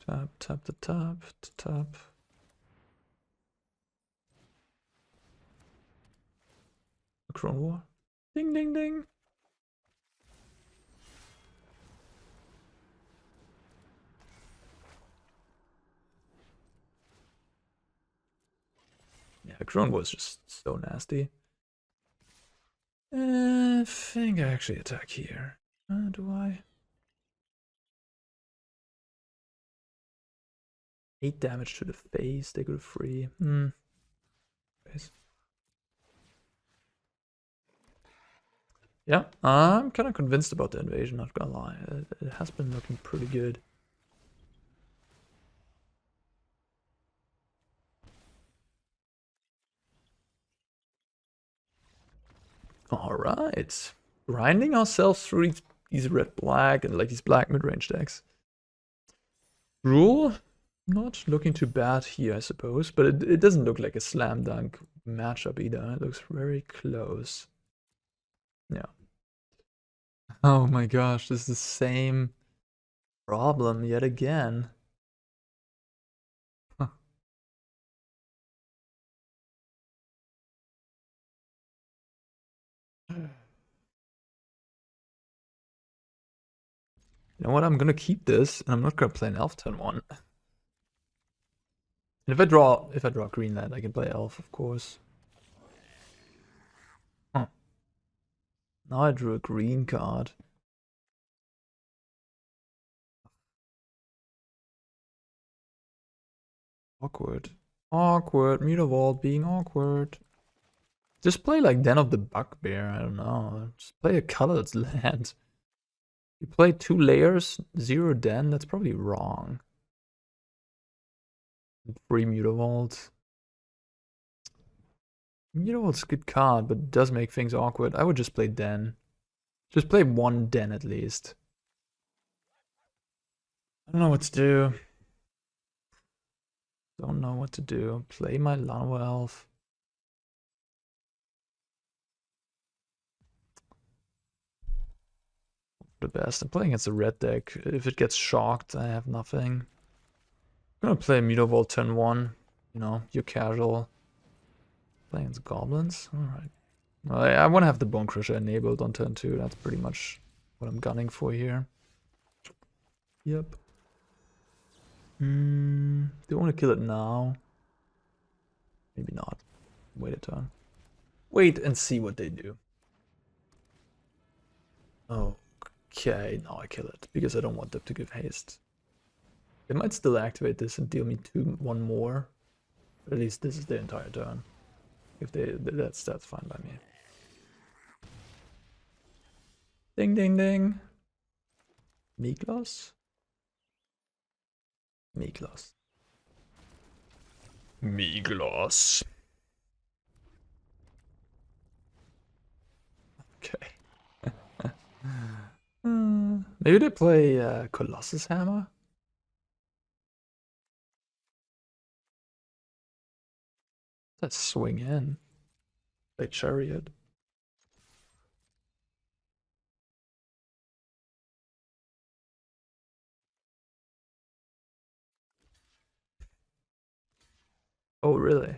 Tap, tap, the tap, tap. Akroan War. Ding, ding, ding. Yeah, Akroan War is just so nasty. I think I actually attack here. Do I? 8 damage to the face, they go free. Face. Yeah, I'm kind of convinced about the invasion, not gonna lie. It has been looking pretty good. Alright. Grinding ourselves through these red-black and like these black mid-range decks. Gruul, not looking too bad here, I suppose, but it doesn't look like a slam dunk matchup either. It looks very close. Yeah. Oh my gosh, this is the same problem yet again. Huh. You know what? I'm gonna keep this, and I'm not gonna play an elf turn 1. And if I draw Greenland, I can play elf, of course. Huh. Now I drew a green card. Awkward. Awkward. Mutavault being awkward. Just play like Den of the Bugbear, I don't know. Just play a colored land. You play 2 layers, 0 Den, that's probably wrong. 3 Mutavault. Mutavault's a good card, but it does make things awkward. I would just play Den. Just play 1 Den at least. I don't know what to do. Don't know what to do. Play my Llanowar Elf. The best. I'm playing against a red deck. If it gets shocked, I have nothing. I'm gonna play Mutavault turn 1. You know, you're casual. Playing against goblins? Alright. Well, I want to have the Bonecrusher enabled on turn 2. That's pretty much what I'm gunning for here. Yep. Do you want to kill it now? Maybe not. Wait a turn. Wait and see what they do. Okay, now I kill it, because I don't want them to give haste. They might still activate this and deal me 1 more. But at least this is their entire turn. If that's fine by me. Ding ding ding. Miklos? Miklos. Miklos. Okay. Maybe they play Colossus Hammer? Let's swing in. Play Chariot. Oh, really?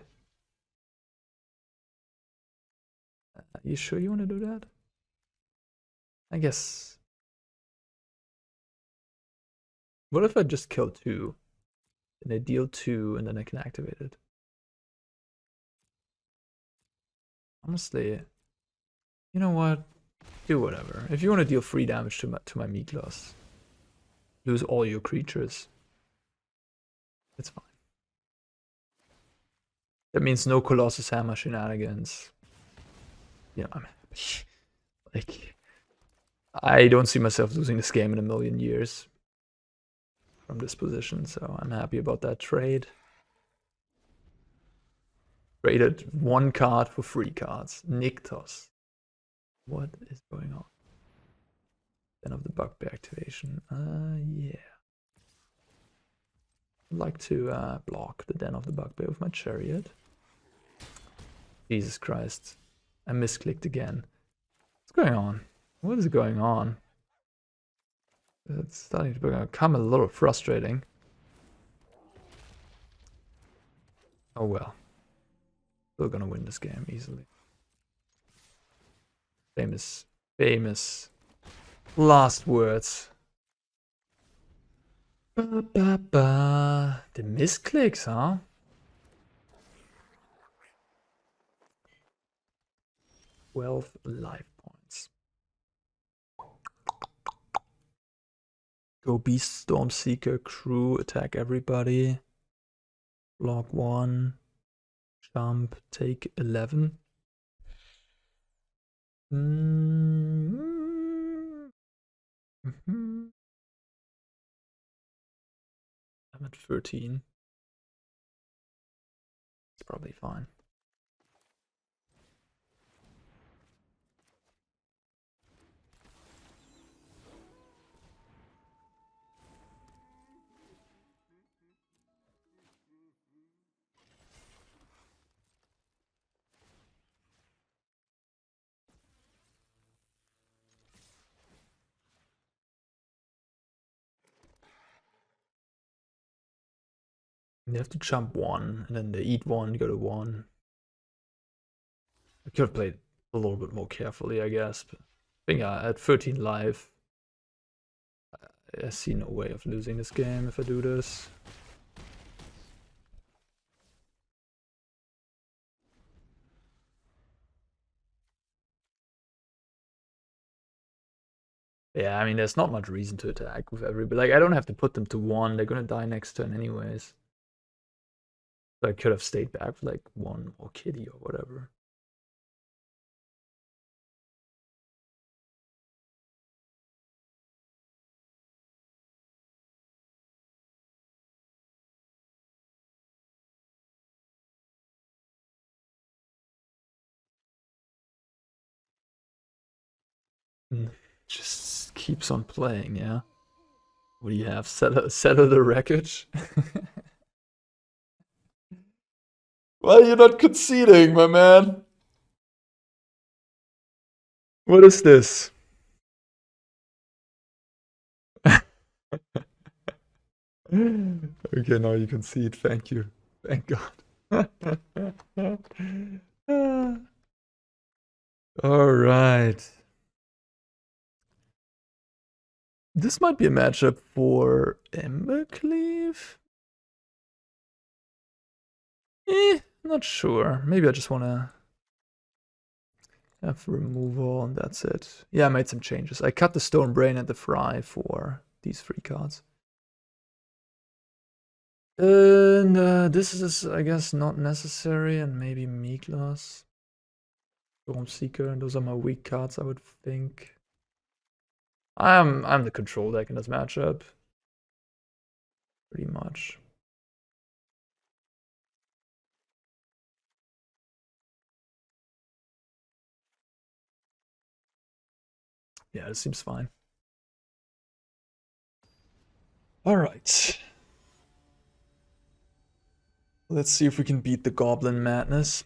You sure you want to do that? I guess. What if I just kill 2? And they deal 2 and then I can activate it? Honestly, you know what? Do whatever. If you want to deal 3 damage to my Miklos, lose all your creatures, it's fine. That means no Colossus Hammer shenanigans. Yeah, I'm happy. Like, I don't see myself losing this game in a million years from this position, so I'm happy about that trade. Traded 1 card for 3 cards. Nyctos. What is going on? Den of the Bugbear activation. Yeah. I'd like to block the Den of the Bugbear with my Chariot. Jesus Christ. I misclicked again. What's going on? What is going on? It's starting to become a little frustrating. Oh well. Still gonna win this game easily. Famous last words. Ba, ba, ba. The misclicks, huh? Life points. Go Beast Stormseeker, crew, attack everybody. Block 1. Jump, take 11. I'm at 13. It's probably fine. They have to jump 1, and then they eat 1, go to 1. I could have played a little bit more carefully, I guess. But I think at 13 life, I see no way of losing this game if I do this. Yeah, I mean, there's not much reason to attack with everybody. Like, I don't have to put them to 1. They're gonna die next turn anyways. So I could have stayed back for like 1 more kitty or whatever. Just keeps on playing, yeah. What do you have? Settle the wreckage? Why are you not conceding, my man? What is this? Okay, now you concede. Thank you. Thank God. All right. This might be a matchup for Embercleave. Not sure. Maybe I just want to have removal and that's it. Yeah, I made some changes. I cut the Stone Brain and the Fry for these 3 cards. And this is, I guess, not necessary, and maybe Miklos, Stormseeker, and those are my weak cards, I would think. I'm the control deck in this matchup, pretty much. Yeah, it seems fine. All right. Let's see if we can beat the Goblin Madness.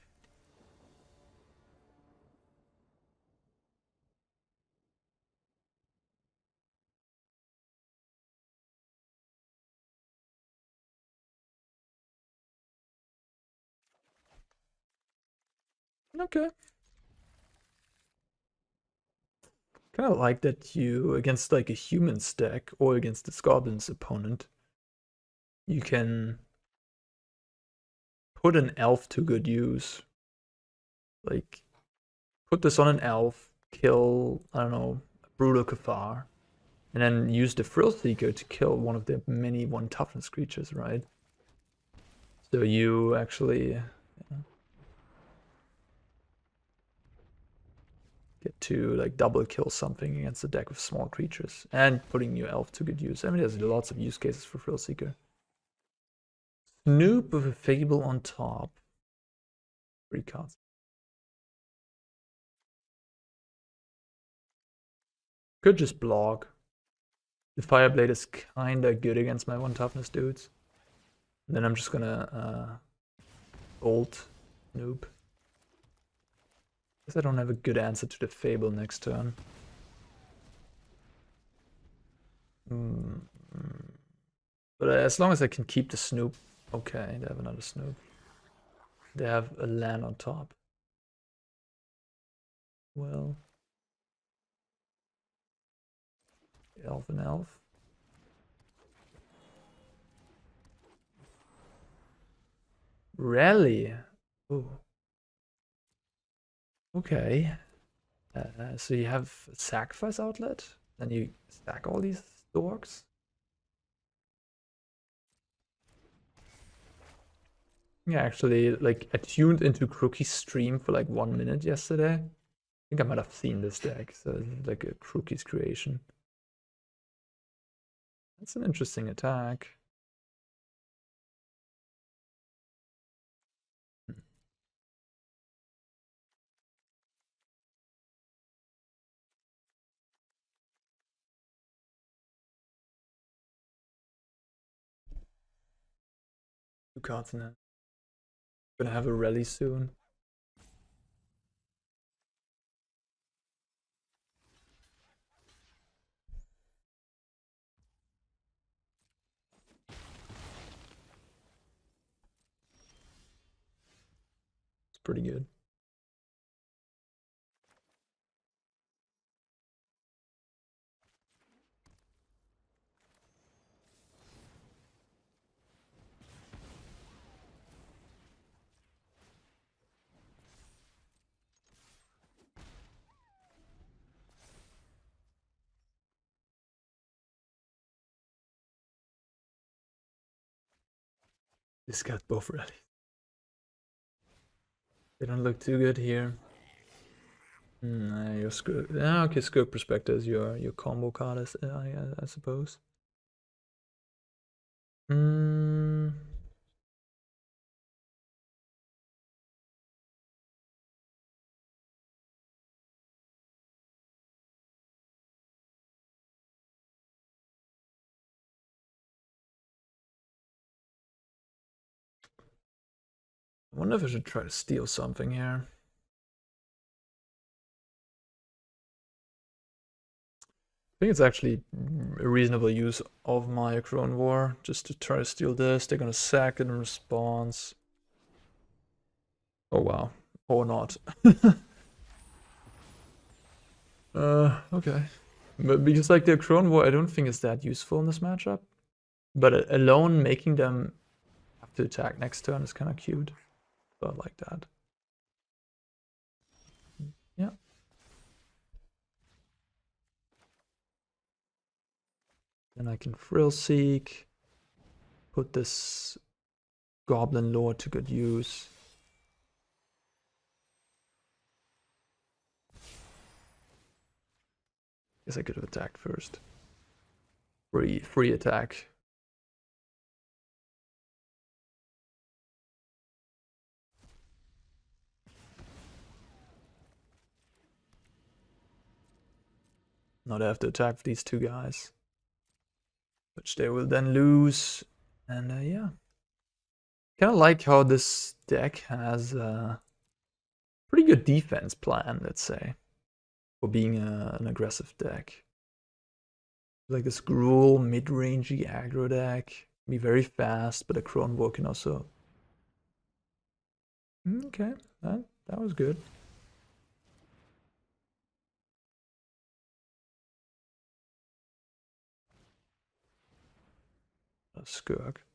Okay. Kind of like that you, against like a human stack or against this Goblin's opponent, you can put an elf to good use. Like, put this on an elf, kill, I don't know, a Brutal Cathar, and then use the Thrillseeker to kill one of the many 1 toughness creatures, right? So you actually get to like double kill something against a deck of small creatures and putting your elf to good use. I mean, there's lots of use cases for Thrillseeker. Snoop with a Fable on top. 3 cards. Could just block. The Fireblade is kinda good against my 1 toughness dudes. And then I'm just gonna Bolt noob. Guess I don't have a good answer to the Fable next turn. But as long as I can keep the Snoop. Okay, they have another Snoop. They have a land on top. Well. Elf and elf. Rally. Ooh. Okay. So you have a sacrifice outlet, then you stack all these dorks. Yeah, actually, like I tuned into Crookie's stream for like 1 minute yesterday. I think I might have seen this deck, so it's like a Crookie's creation. That's an interesting attack. Two cards in hand. Gonna have a rally soon. It's pretty good. This got both ready. They don't look too good here. Your Skirk. Yeah, okay, Skirk Prospector is your combo card, I suppose. I wonder if I should try to steal something here. I think it's actually a reasonable use of my Akroan War, just to try to steal this. They're gonna sack it in response. Oh wow. Or not. Okay. But because like the Akroan War, I don't think is that useful in this matchup. But alone making them have to attack next turn is kind of cute. So I like that. Yeah. Then I can Thrillseek. Put this Goblin Lord to good use. Guess I could have attacked first. Free attack. Now they have to attack these two guys, which they will then lose. And yeah, kind of like how this deck has a pretty good defense plan, let's say, for being an aggressive deck. Like this Gruul mid-rangey aggro deck, be very fast, but Akroan War can also. Okay, that was good. A Skirk.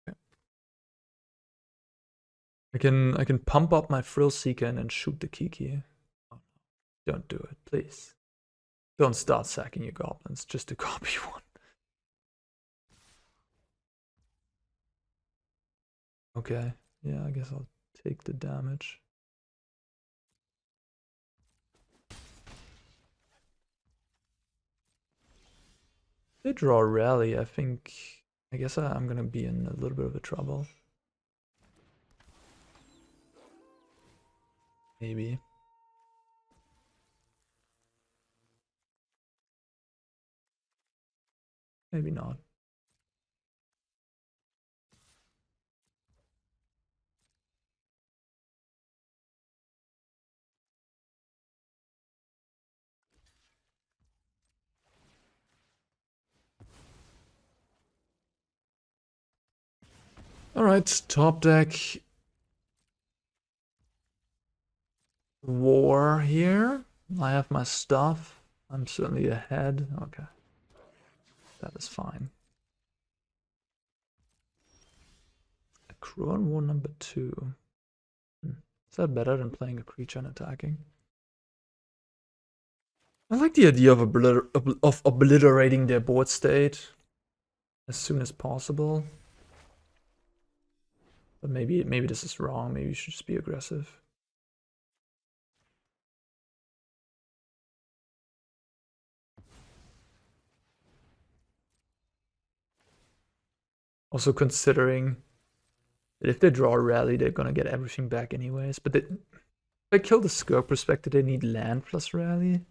Okay. I can pump up my Thrillseeker and then shoot the Kiki. Oh, don't do it, please. Don't start sacking your goblins just to copy one. Okay, yeah, I guess I'll take the damage. They draw a rally, I think. I guess I'm gonna be in a little bit of a trouble. Maybe. Maybe not. Alright, top deck. War here. I have my stuff. I'm certainly ahead. Okay. That is fine. Akroan War number 2. Is that better than playing a creature and attacking? I like the idea of obliterating their board state as soon as possible. But maybe this is wrong. Maybe you should just be aggressive. Also considering that if they draw a rally, they're gonna get everything back anyways. But if they kill the Skirk Perspective, they need land plus rally.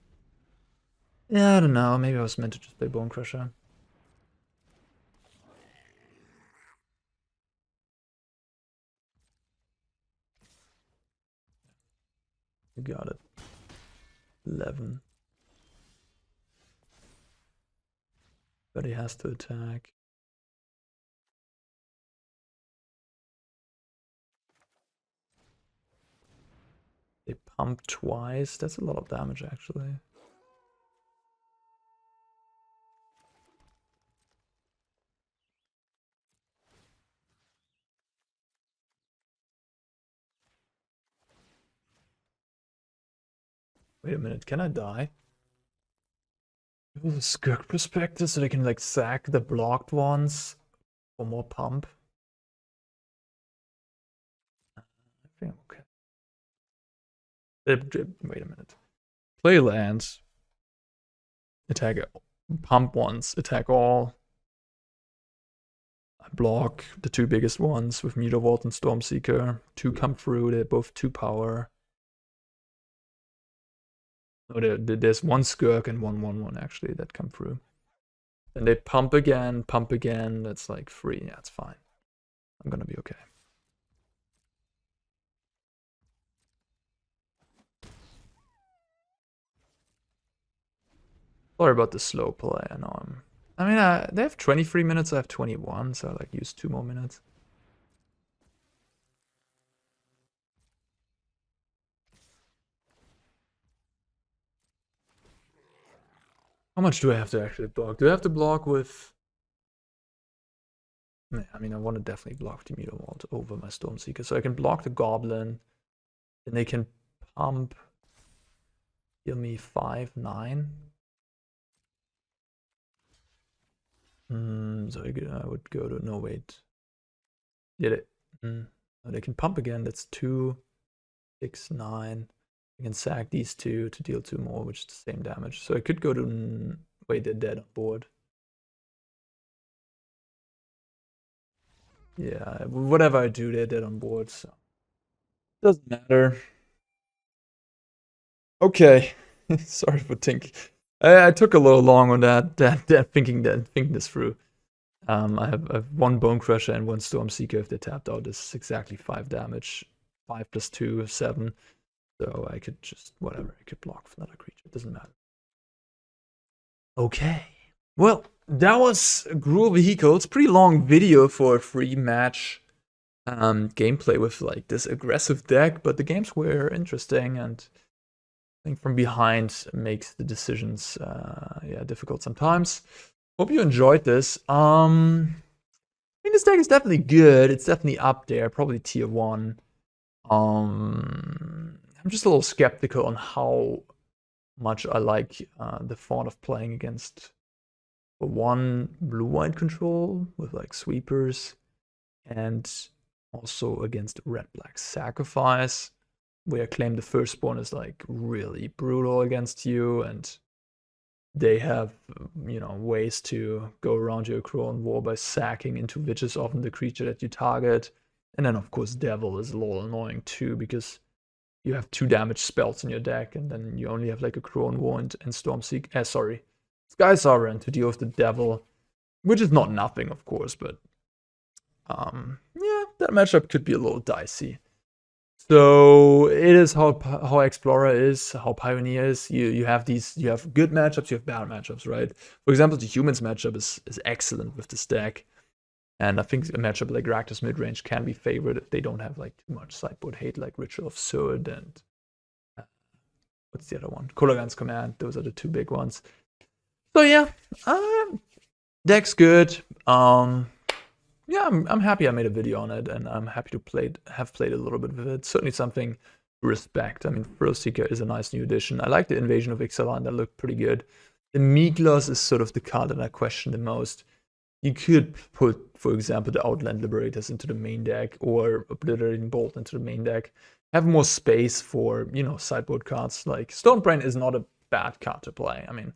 Yeah, I don't know. Maybe I was meant to just play Bonecrusher. You got it. 11. But he has to attack. They pump twice. That's a lot of damage, actually. Wait a minute, can I die? With a Skirk Perspective, so they can like sack the blocked ones for more pump. I think okay. Wait a minute. Play lands. Attack pump ones. Attack all. I block the two biggest ones with Mutavault and Stormseeker. 2 come through. They're both 2 power. Oh, there's 1 Skirk and 1/1/1 actually that come through. And they pump again. That's like 3. Yeah, it's fine. I'm gonna be okay. Sorry about the slow play. I know I mean, they have 23 minutes. I have 21, so I like use 2 more minutes. How much do I have to actually block? Do I have to block with... I mean, I want to definitely block the Mutavault over my Stormseeker. So I can block the Goblin. Then they can pump. Heal me 5/9. So I would go to... No, wait. Did it? No, they can pump again. That's 2, 6, 9. I can sack these 2 to deal 2 more, which is the same damage. So I could go to... Wait, they're dead on board. Yeah, whatever I do, they're dead on board, so... Doesn't matter. Okay. Sorry for thinking. I took a little long on that thinking this through. I have 1 Bonecrusher and 1 Stormseeker. If they tapped out, this is exactly 5 damage. 5 plus 2, 7. So I could just, whatever, I could block for another creature. It doesn't matter. Okay. Well, that was Gruul Vehicles. Pretty long video for a free match gameplay with like this aggressive deck, but the games were interesting, and I think from behind makes the decisions difficult sometimes. Hope you enjoyed this. I mean, this deck is definitely good. It's definitely up there, probably tier 1. I'm just a little skeptical on how much I like the thought of playing against 1 blue-white control with like sweepers, and also against red-black sacrifice, where Claim the Firstborn is like really brutal against you, and they have, you know, ways to go around your Akroan War by sacking into which is often the creature that you target. And then of course Devil is a little annoying too, because you have 2 damage spells in your deck, and then you only have like Akroan War and Stormseeker. Sorry, Skysovereign to deal with the devil, which is not nothing, of course, but yeah, that matchup could be a little dicey. So it is how Explorer is, how Pioneer is. You have good matchups, you have bad matchups, right? For example, the Humans matchup is excellent with this deck. And I think a matchup like Rakdos midrange can be favored if they don't have like too much sideboard hate, like Ritual of Sud and what's the other one? Kolaghan's Command. Those are the 2 big ones. So yeah, deck's good. Yeah, I'm happy I made a video on it, and I'm happy to have played a little bit with it. Certainly something to respect. I mean, Thrillseeker is a nice new addition. I like the Invasion of Ixalan, that looked pretty good. The Meagloss is sort of the card that I question the most. You could put, for example, the Outland Liberators into the main deck, or Obliterating Bolt into the main deck. Have more space for, you know, sideboard cards. Like, Stonebrain is not a bad card to play. I mean,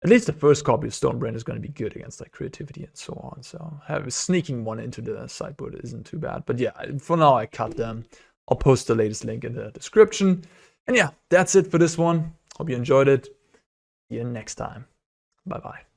at least the first copy of Stonebrain is going to be good against like creativity and so on. So sneaking one into the sideboard isn't too bad. But yeah, for now I cut them. I'll post the latest link in the description. And yeah, that's it for this one. Hope you enjoyed it. See you next time. Bye bye.